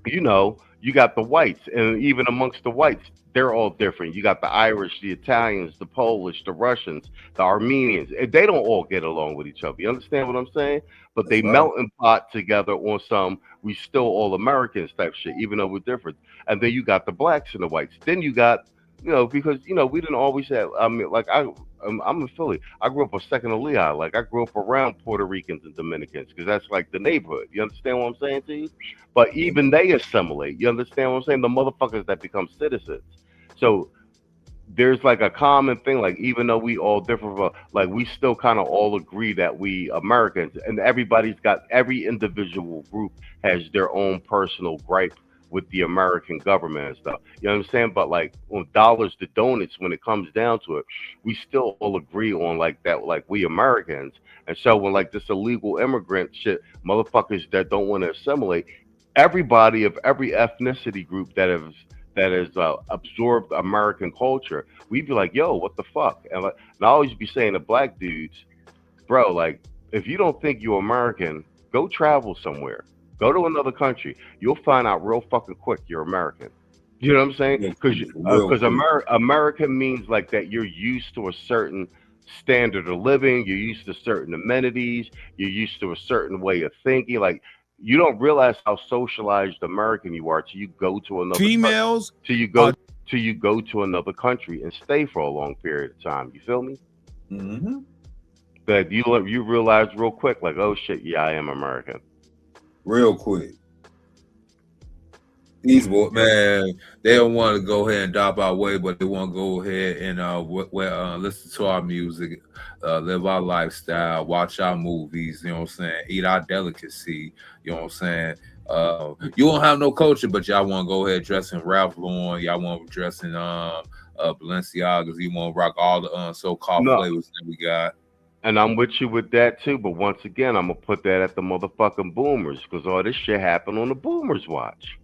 you know, you got the whites, and even amongst the whites, they're all different. You got the Irish, the Italians, the Polish, the Russians, the Armenians. And they don't all get along with each other. You understand what I'm saying? But they melt and pot together on some we still all Americans type shit, even though we're different. And then you got the blacks and the whites. Then you got, you know, because, you know, we didn't always have, I mean, like I'm in Philly. I grew up on Second of Lehigh. Like I grew up around Puerto Ricans and Dominicans because that's like the neighborhood. You understand what I'm saying to you? But even they assimilate. You understand what I'm saying? The motherfuckers that become citizens. So there's like a common thing. Like even though we all different, like we still kind of all agree that we Americans, and every individual group has their own personal gripe with the American government and stuff. You know what I'm saying? But like on dollars to donuts, when it comes down to it, we still all agree on like that, like we Americans. And so when like this illegal immigrant shit, motherfuckers that don't want to assimilate, everybody of every ethnicity group that has absorbed American culture, we'd be like, yo, what the fuck? And I always be saying to black dudes, bro, like if you don't think you're American, go travel somewhere. Go to another country. You'll find out real fucking quick you're American. You know what I'm saying? Because America means like that you're used to a certain standard of living. You're used to certain amenities. You're used to a certain way of thinking. Like you don't realize how socialized American you are till you go to another females. Till you go to another country and stay for a long period of time. You feel me? Mm-hmm. That you realize real quick, like, oh shit, yeah, I am American. Real quick. These boys, man, they don't want to go ahead and drop our way, but they want to go ahead and listen to our music, live our lifestyle, watch our movies, you know what I'm saying, eat our delicacy, you know what I'm saying. You won't have no culture, but y'all want to go ahead dress in Ralph Lauren, y'all want to dress in Balenciagas, you want to rock all the so-called flavors that we got. And I'm with you with that too, but once again, I'm gonna put that at the motherfucking boomers, because all this shit happened on the boomers' watch.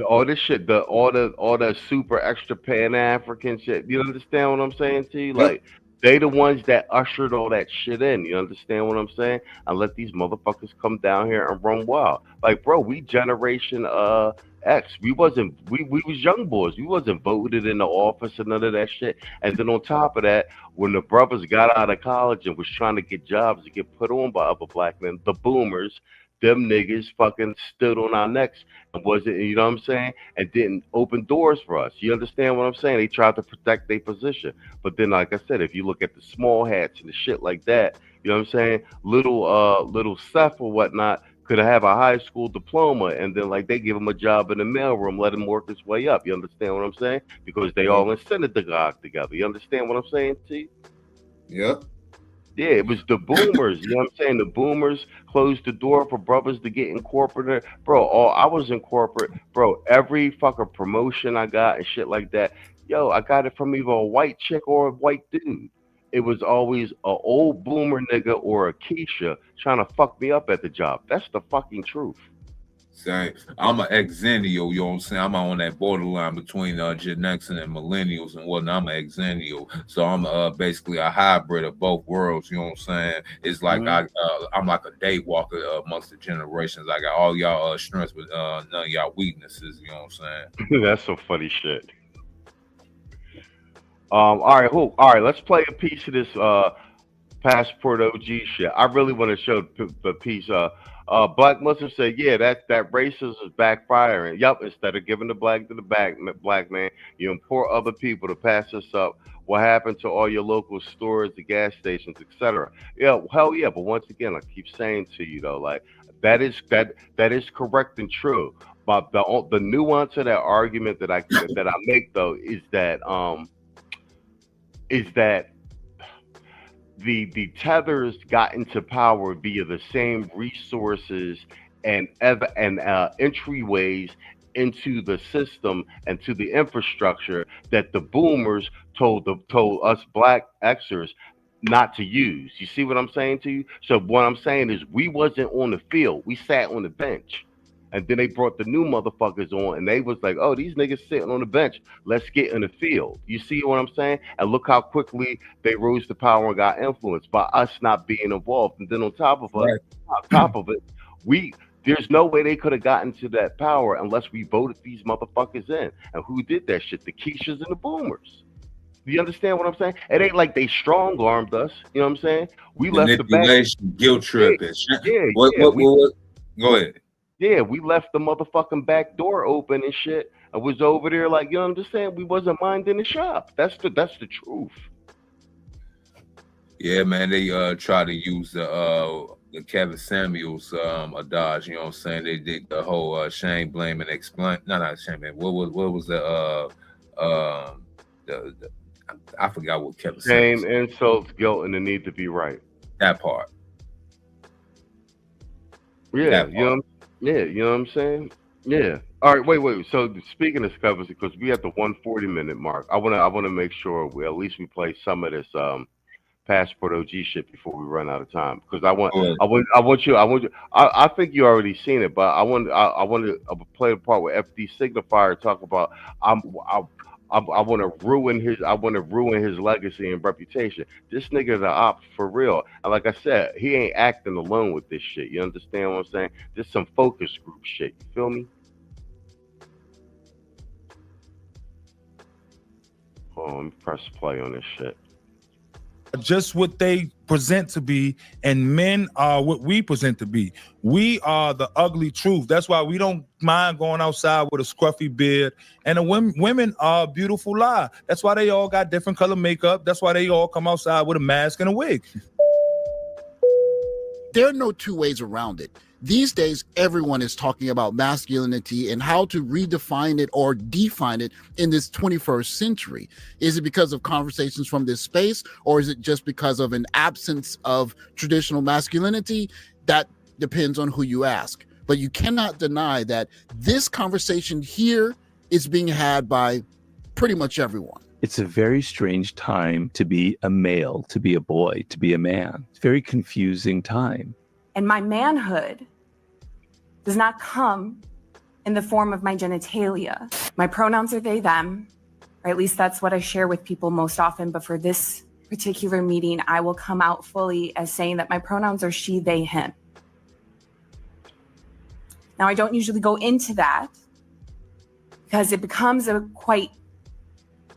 All this shit, all the super extra Pan-African shit. You understand what I'm saying to you? Like, they the ones that ushered all that shit in. You understand what I'm saying? And let these motherfuckers come down here and run wild. Like, bro, we generation X. We was young boys. We wasn't voted in the office and none of that shit. And then on top of that, when the brothers got out of college and was trying to get jobs to get put on by other black men, the boomers, them niggas fucking stood on our necks and wasn't, you know what I'm saying, and didn't open doors for us. You understand what I'm saying? They tried to protect their position. But then, like I said, if you look at the small hats and the shit like that, you know what I'm saying, little Seth or whatnot could have a high school diploma, and then like they give him a job in the mailroom, let him work his way up. You understand what I'm saying? Because they all in synagogue together. You understand what I'm saying, T? Yep. Yeah, it was the boomers. You know what I'm saying? The boomers closed the door for brothers to get in corporate. Bro, I was in corporate. Bro, every fucking promotion I got and shit like that, yo, I got it from either a white chick or a white dude. It was always a old boomer nigga or a Keisha trying to fuck me up at the job. That's the fucking truth. Same. I'm an ex-Zennial, you know what I'm saying? I'm on that borderline between Gen X and millennials and whatnot. I'm an ex-Zennial. So I'm basically a hybrid of both worlds, you know what I'm saying? It's like I'm like a day walker amongst the generations. I got all y'all strengths, but none of y'all weaknesses, you know what I'm saying? That's some funny shit. All right, let's play a piece of this Passport OG shit. I really want to show the piece. Black Muslim said, yeah, that racism is backfiring. Yup, instead of giving the black to the black man, you import other people to pass us up. What happened to all your local stores, the gas stations, etc.? Yeah, hell yeah. But once again, I keep saying to you though, like that is correct and true. But the nuance of that argument that I make though is that the tethers got into power via the same resources and entryways into the system and to the infrastructure that the boomers told us black Xers not to use. You see what I'm saying to you? So what I'm saying is we wasn't on the field. We sat on the bench. And then they brought the new motherfuckers on, and they was like, oh, these niggas sitting on the bench. Let's get in the field. You see what I'm saying? And look how quickly they rose to power and got influenced by us not being involved. And then on top of it, there's no way they could have gotten to that power unless we voted these motherfuckers in. And who did that shit? The Keishas and the boomers. Do you understand what I'm saying? It ain't like they strong-armed us. You know what I'm saying? We left the back. Guilt tripping. Yeah. Go ahead. Yeah, we left the motherfucking back door open and shit. I was over there like, you know what I'm saying? We wasn't minding the shop. That's the truth. Yeah, man, they try to use the Kevin Samuels adage, you know what I'm saying? They did the whole shame, blame, and explain. Not shame, man. What was the I forgot what Kevin Shame, Samuels. insults, guilt, and the need to be right. That part. Yeah, That you know. Yeah, you know what I'm saying? Yeah. All right, wait. So speaking of covers, because we at the 140-minute mark, I wanna make sure we play some of this Passport OG shit before we run out of time. Because I think you already seen it, but I want to play the part where FD Signifier talk about I want to ruin his legacy and reputation. This nigga the op for real. And like I said, he ain't acting alone with this shit. You understand what I'm saying? This some focus group shit. You feel me? Oh, let me press play on this shit. Just what they present to be, and men are what we present to be. We are the ugly truth. That's why we don't mind going outside with a scruffy beard, and the women are a beautiful lie. That's why they all got different color makeup. That's why they all come outside with a mask and a wig. There are no two ways around it. these days, everyone is talking about masculinity and how to redefine it or define it in this 21st century. Is it because of conversations from this space, or is it just because of an absence of traditional masculinity? That depends on who you ask. But you cannot deny that this conversation here is being had by pretty much everyone. It's a very strange time to be a male, to be a boy, to be a man. It's a very confusing time. And my manhood does not come in the form of my genitalia. My pronouns are they, them, or at least that's what I share with people most often. But for this particular meeting, I will come out fully as saying that my pronouns are she, they, him. Now, I don't usually go into that because it becomes a quite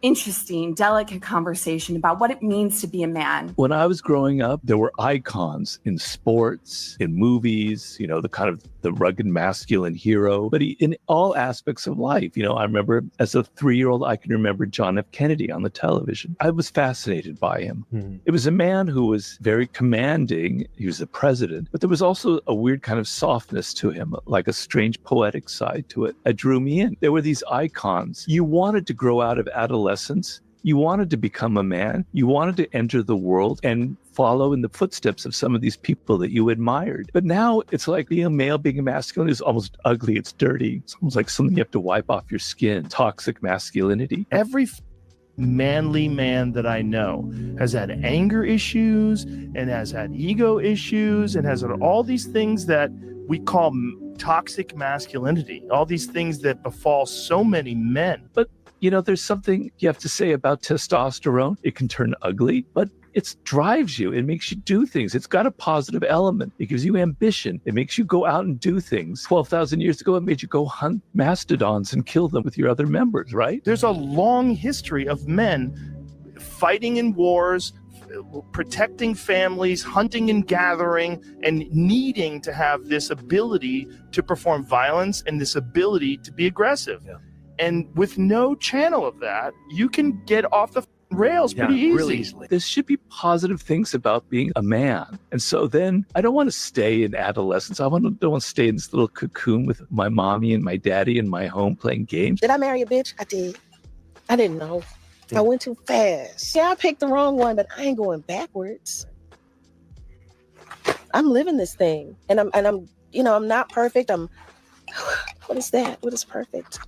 interesting, delicate conversation about what it means to be a man. When I was growing up, there were icons in sports, in movies, you know, the kind of the rugged masculine hero, but in all aspects of life. You know, I remember as a 3-year-old, I can remember John F. Kennedy on the television. I was fascinated by him. It was a man who was very commanding. He was the president, but there was also a weird kind of softness to him, like a strange poetic side to it that drew me in. There were these icons. You wanted to grow out of adolescence. You wanted to become a man. You wanted to enter the world and follow in the footsteps of some of these people that you admired. But now it's like being a male, being a masculine is almost ugly. It's dirty. It's almost like something you have to wipe off your skin. Toxic masculinity. Every manly man that I know has had anger issues and has had ego issues and has had all these things that we call toxic masculinity, all these things that befall so many men. But you know, there's something you have to say about testosterone. It can turn ugly, but it drives you. It makes you do things. It's got a positive element. It gives you ambition. It makes you go out and do things. 12,000 years ago, it made you go hunt mastodons and kill them with your other members, right? There's a long history of men fighting in wars, protecting families, hunting and gathering, and needing to have this ability to perform violence and this ability to be aggressive. Yeah. And with no channel of that, you can get off the rails pretty easy. Really easily. There should be positive things about being a man. And so then I don't want to stay in adolescence. I don't want to stay in this little cocoon with my mommy and my daddy in my home playing games. Did I marry a bitch? I did. I didn't know. I went too fast. Yeah, I picked the wrong one, but I ain't going backwards. I'm living this thing. And I'm, you know, I'm not perfect. What is that? What is perfect?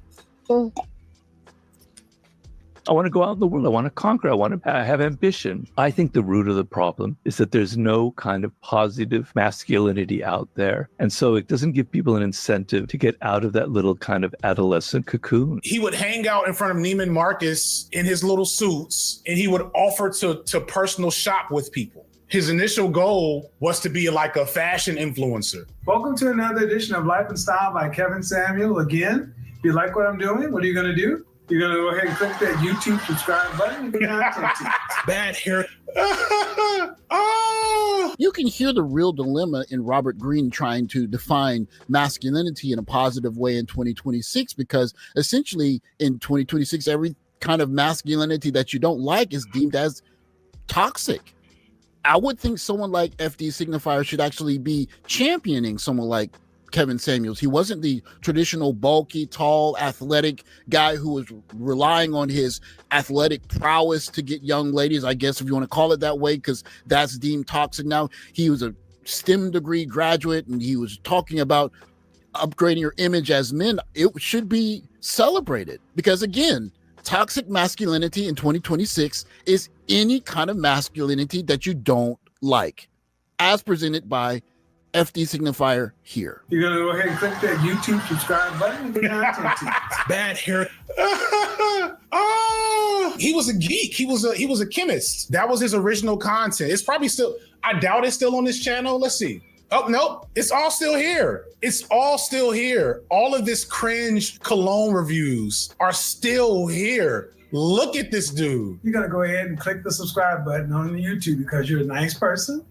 I want to go out in the world. I want to conquer. I want to have ambition. I think the root of the problem is that there's no kind of positive masculinity out there. And so it doesn't give people an incentive to get out of that little kind of adolescent cocoon. He would hang out in front of Neiman Marcus in his little suits, and he would offer to personal shop with people. His initial goal was to be like a fashion influencer. Welcome to another edition of Life and Style by Kevin Samuel. Again, if you like what I'm doing, what are you going to do? You're going to go ahead and click that YouTube subscribe button. Bad hair. You can hear the real dilemma in Robert Greene trying to define masculinity in a positive way in 2026, because essentially in 2026, every kind of masculinity that you don't like is deemed as toxic. I would think someone like FD Signifier should actually be championing someone like Kevin Samuels. He wasn't the traditional bulky, tall, athletic guy who was relying on his athletic prowess to get young ladies, I guess, if you want to call it that way, because that's deemed toxic now. He was a STEM degree graduate, and he was talking about upgrading your image as men. It should be celebrated because, again, toxic masculinity in 2026 is any kind of masculinity that you don't like, as presented by FD Signifier here. You're going to go ahead and click that YouTube subscribe button. Bad hair. He was a geek. He was a chemist. That was his original content. It's probably still, I doubt it's still on this channel. Let's see. Oh, nope. It's all still here. It's all still here. All of this cringe cologne reviews are still here. Look at this dude. You're going to go ahead and click the subscribe button on the YouTube because you're a nice person.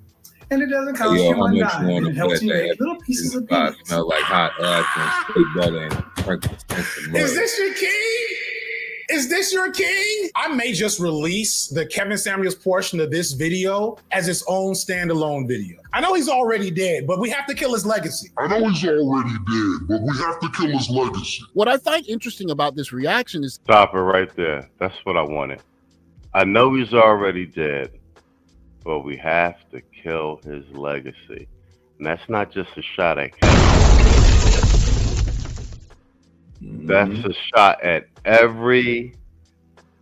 And it doesn't cost you $1. It helps you make little pieces of peanuts. Smell like hot ass and straight butter and Is this your key? Is this your king? I may just release the Kevin Samuels portion of this video as its own standalone video. I know he's already dead, but we have to kill his legacy. I know he's already dead, but we have to kill his legacy. What I find interesting about this reaction is Stop it right there. That's what I wanted. I know he's already dead, but we have to kill his legacy. And that's not just a shot at Kevin. That's a shot at every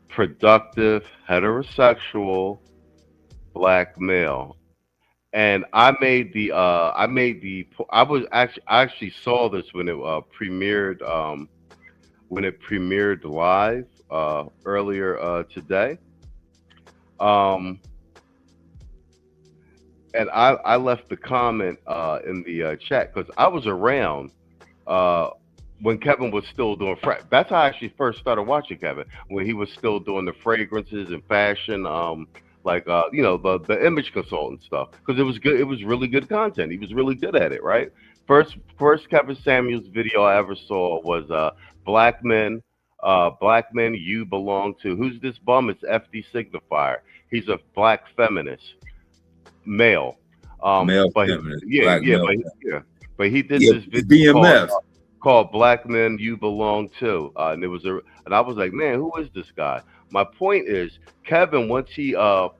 productive heterosexual black male. And I actually saw this when it premiered live earlier today. And I left the comment in the chat because I was around when Kevin was still doing that's how I actually first started watching Kevin, when he was still doing the fragrances and fashion, the image consultant stuff, because it was good. It was really good content. He was really good at it, right? First Kevin Samuels video I ever saw was Black Men You Belong To. Who's this bum? It's FD Signifier. He's a black feminist male. Male but feminist. But he did this video BMF. called Black Men You Belong To. And I was like, man, who is this guy? My point is, Kevin, once he came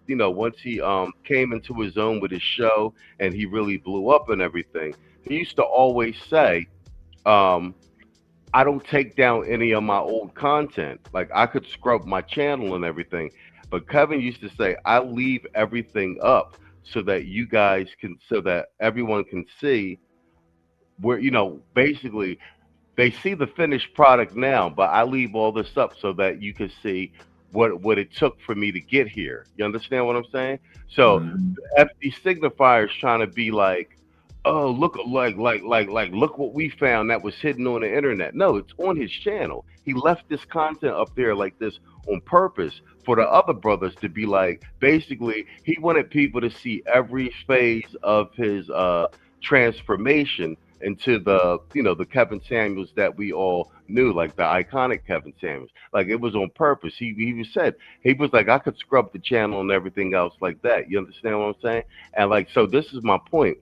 into his own with his show and he really blew up and everything, he used to always say, I don't take down any of my old content. Like, I could scrub my channel and everything. But Kevin used to say, I leave everything up so that everyone can see where, basically they see the finished product now, but I leave all this up so that you can see what it took for me to get here. You understand what I'm saying? So FD Signifier is trying to be like, oh, look, look what we found that was hidden on the internet. No, it's on his channel. He left this content up there like this on purpose for the other brothers to be like, basically, he wanted people to see every phase of his transformation into the Kevin Samuels that we all knew, like the iconic Kevin Samuels. Like, it was on purpose. He was like, I could scrub the channel and everything else like that. You understand what I'm saying? And like, so this is my point.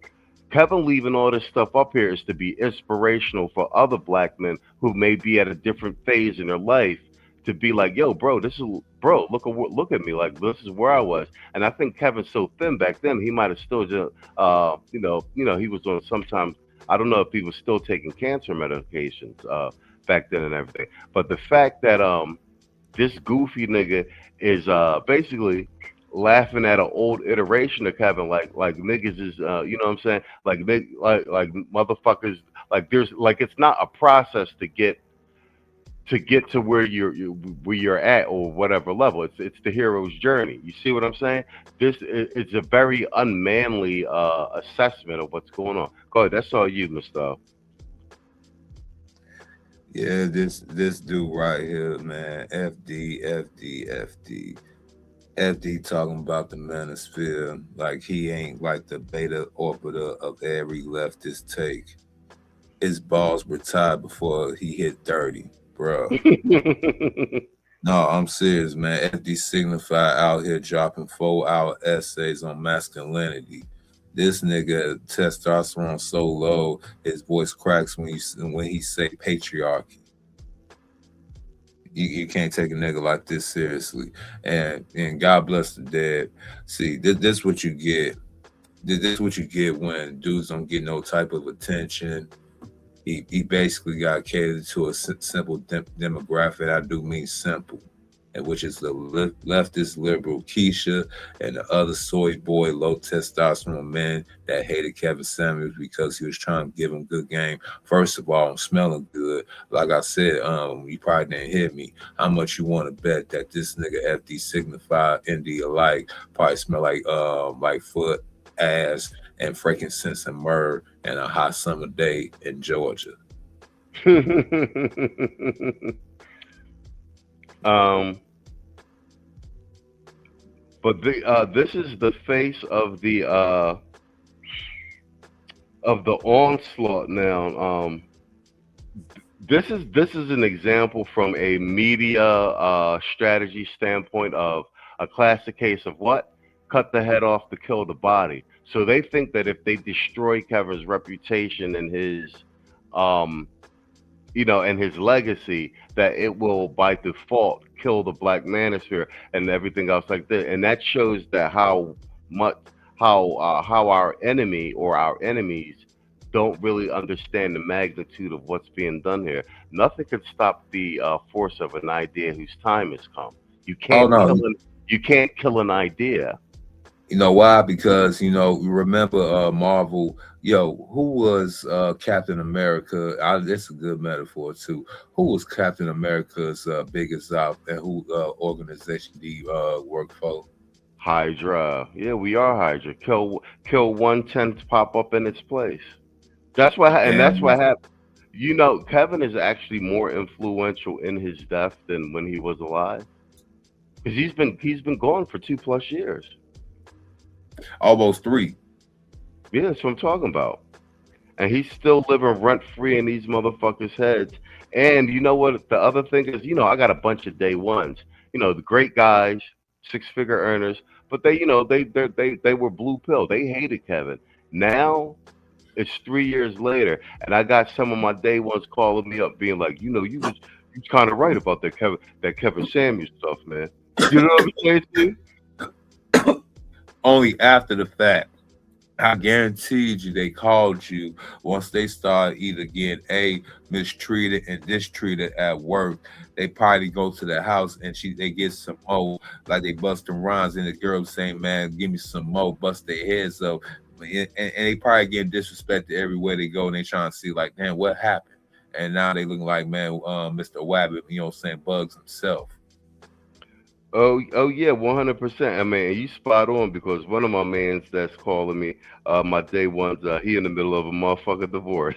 Kevin leaving all this stuff up here is to be inspirational for other black men who may be at a different phase in their life, to be like, yo, bro, look at me, like, this is where I was. And I think Kevin's so thin back then, he might have still just, he was on sometimes, I don't know if he was still taking cancer medications back then and everything. But the fact that this goofy nigga is basically laughing at an old iteration of Kevin, like niggas is, you know what I'm saying? Like motherfuckers, like there's, like, it's not a process to get to where you're at or whatever level. It's the hero's journey. You see what I'm saying? It's a very unmanly assessment of what's going on. Go ahead. That's all you, Mr. Yeah, this dude right here, man, FD talking about the manosphere like he ain't like the beta orbiter of every leftist take. His balls were tied before he hit 30, bro. No, I'm serious, man. FD Signify out here dropping 4-hour essays on masculinity. This nigga testosterone so low, his voice cracks when he say patriarchy. You can't take a nigga like this seriously. And God bless the dead. See, this what you get. This what you get when dudes don't get no type of attention. He basically got catered to a simple demographic. I do mean simple, and which is the leftist liberal Keisha and the other soy boy low testosterone men that hated Kevin Samuels because he was trying to give him good game. First of all, I'm smelling good. Like I said, you probably didn't hear me. How much you want to bet that this nigga FD Signify Indy alike probably smell like foot, ass, and frankincense and myrrh and a hot summer day in Georgia. But this is the face of the onslaught now. This is an example from a media strategy standpoint of a classic case of what? Cut the head off to kill the body. So they think that if they destroy Kevin's reputation and his and his legacy, that it will by default kill the Black manosphere and everything else like that. And that shows that how our enemy or our enemies don't really understand the magnitude of what's being done here. Nothing can stop the force of an idea whose time has come. You can't you can't kill an idea. You know why? Because remember Marvel. Who was Captain America? That's a good metaphor too. Who was Captain America's biggest out, and who organization did he work for? Hydra. Yeah, we are Hydra. Kill 110 to pop up in its place. That's what happened. Kevin is actually more influential in his death than when he was alive, because he's been gone for 2+ years. Almost 3. Yeah, that's what I'm talking about. And he's still living rent free in these motherfuckers' heads. And you know what? The other thing is, I got a bunch of day ones. The great guys, 6-figure earners, but they were blue pill. They hated Kevin. Now it's 3 years later, and I got some of my day ones calling me up, being like, you was kind of right about that Kevin Samuels stuff, man. You know what I'm saying, Steve? Only after the fact. I guaranteed you they called you once they started either getting mistreated and mistreated at work. They probably go to the house and they get some more, like they busting rhymes, and the girl saying, "Man, give me some more," bust their heads up, and they probably getting disrespected everywhere they go, and they trying to see like, damn, what happened? And now they looking like, man, Mr. Wabbit, saying Bugs himself. Oh yeah, 100%. I mean, you spot on, because one of my mans that's calling me, my day ones, he in the middle of a motherfucking divorce.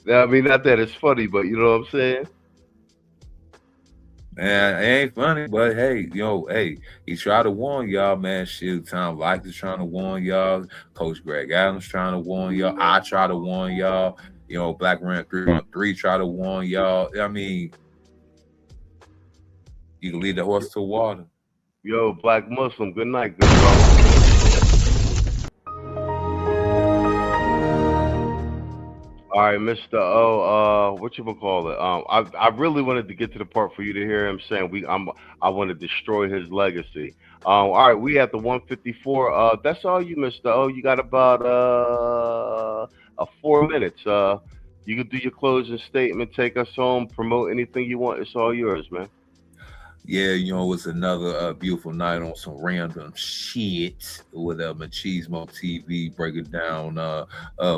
Now, I mean, not that it's funny, but you know what I'm saying? Man, it ain't funny, but hey, he tried to warn y'all, man. Shit, Tom Like is trying to warn y'all. Coach Greg Adams trying to warn y'all. I try to warn y'all. Black Rant 313 try to warn y'all. I mean, you can lead the horse to water. Yo, Black Muslim, good night, good bro. All right, Mr. O, what you gonna call it? I really wanted to get to the part for you to hear him saying I want to destroy his legacy. All right, we at the 154. That's all you, Mr. O. You got about 4 minutes. You can do your closing statement, take us home, promote anything you want. It's all yours, man. Yeah, it was another beautiful night on some random shit with Machismo TV, breaking down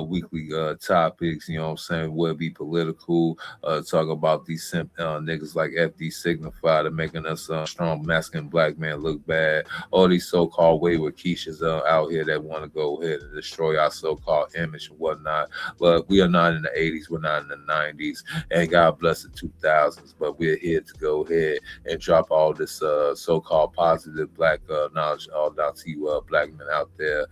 weekly topics, whether it be political, talk about these niggas like FD Signify to making us strong masculine Black man look bad. All these so-called wayward Keishas out here that want to go ahead and destroy our so-called image and whatnot. But we are not in the 80s, we're not in the 90s, and God bless the 2000s, but we're here to go ahead and drop all this so-called positive Black knowledge all down to you Black men out there,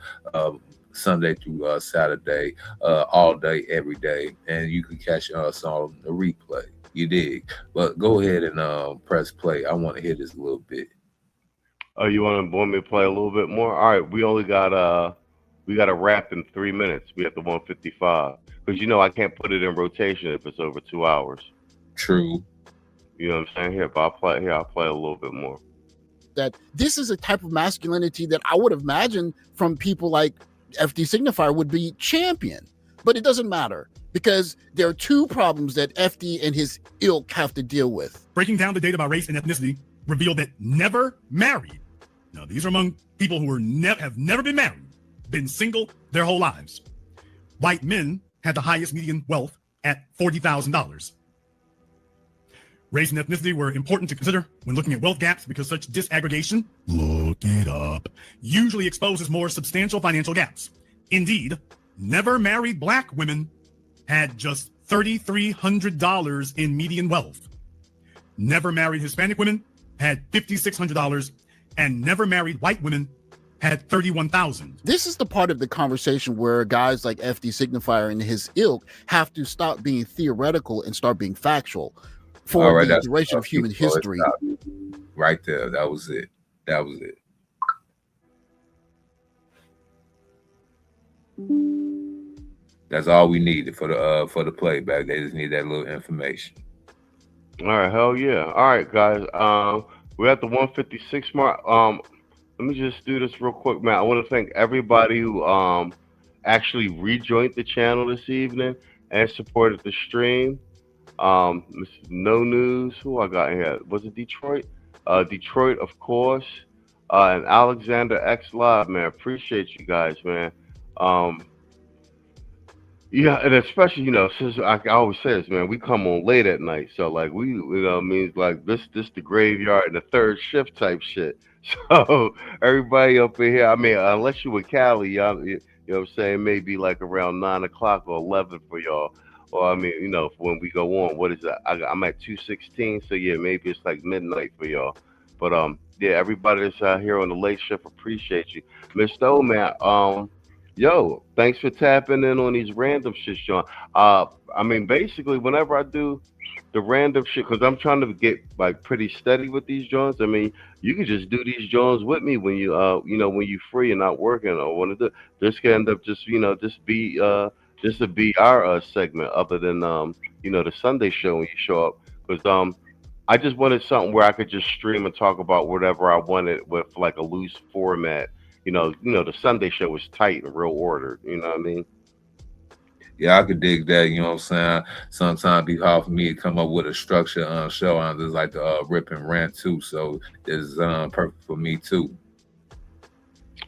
Sunday through Saturday, all day, every day, and you can catch us on the replay. You dig? But go ahead and press play. I want to hear this a little bit. Oh, you want me to play a little bit more? All right, we only got we got to wrap in 3 minutes. We have the 155, because I can't put it in rotation if it's over 2 hours. True. You know what I'm saying? Here, but I'll play a little bit more. That this is a type of masculinity that I would imagine from people like FD Signifier would be champion. But it doesn't matter, because there are 2 problems that FD and his ilk have to deal with. Breaking down the data about race and ethnicity revealed that never married. Now, these are among people who have never been married, been single their whole lives. White men had the highest median wealth at $40,000. Race and ethnicity were important to consider when looking at wealth gaps, because such disaggregation, look it up, usually exposes more substantial financial gaps. Indeed, never married Black women had just $3,300 in median wealth. Never married Hispanic women had $5,600, and never married white women had 31,000. This is the part of the conversation where guys like FD Signifier and his ilk have to stop being theoretical and start being factual for the duration of human history. Right there. That was it. That was it. That's all we needed for the playback. They just need that little information. All right, hell yeah. All right, guys. We're at the 156 mark. Let me just do this real quick, man. I want to thank everybody who actually rejoined the channel this evening and supported the stream. No News. Who I got here? Was it Detroit? Detroit, of course. And Alexander X Live, man. Appreciate you guys, man. Yeah, and especially, you know, since I always say this, man, we come on late at night, so like we, you know, means like this the graveyard and the third shift type shit. So everybody up in here, I mean, unless you with Cali, y'all, you know what I'm saying, maybe like around 9 o'clock or 11 for y'all. Or I mean, you know, when we go on, what is that? I'm at 216, so yeah, maybe it's like midnight for y'all. But yeah, everybody that's out here on the late shift, appreciate you, Mr. O, man. Yo, thanks for tapping in on these random shit, Sean. I mean, basically, whenever I do the random shit, because I'm trying to get like pretty steady with these joints. I mean, you can just do these joints with me when you, you know, when you're free and not working or want to do. This can end up just, you know, just to be our segment, other than you know, the Sunday show when you show up. Because I just wanted something where I could just stream and talk about whatever I wanted with like a loose format. You know, the Sunday show was tight and real ordered. You know what I mean? Yeah, I could dig that. You know what I'm saying? Sometimes be hard for me to come up with a structure show. I just like to rip and rant too. So it's perfect for me too.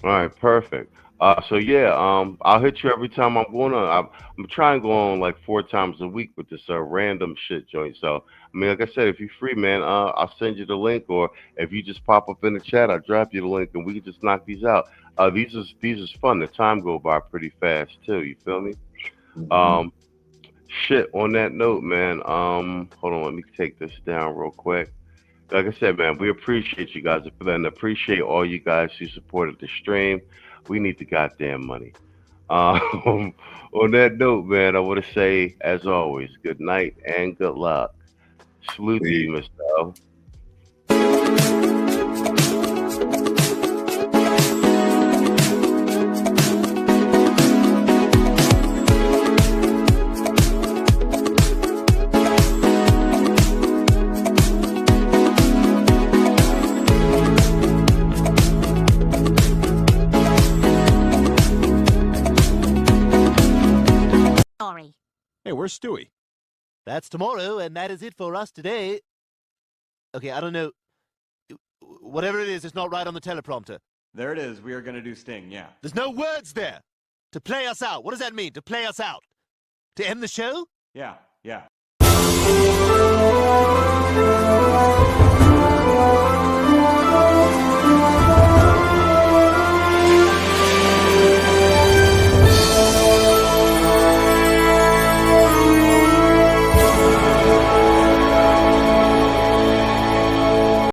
All right, perfect. So yeah, I'll hit you every time I'm going on. I'm trying to go on like 4 times a week with this random shit joint. So I mean, like I said, if you're free, man, I'll send you the link, or if you just pop up in the chat, I'll drop you the link, and we can just knock these out. These is fun. The time go by pretty fast too. You feel me? Shit. On that note, man. Hold on. Let me take this down real quick. Like I said, man, we appreciate you guys and appreciate all you guys who supported the stream. We need the goddamn money. On that note, man, I want to say, as always, good night and good luck. Salute to you, Mr. O. Hey, where's Stewie? That's tomorrow, and that is it for us today. Okay, I don't know. Whatever it is, it's not right on the teleprompter. There it is. We are going to do Sting, yeah. There's no words there. To play us out. What does that mean, to play us out? To end the show? Yeah.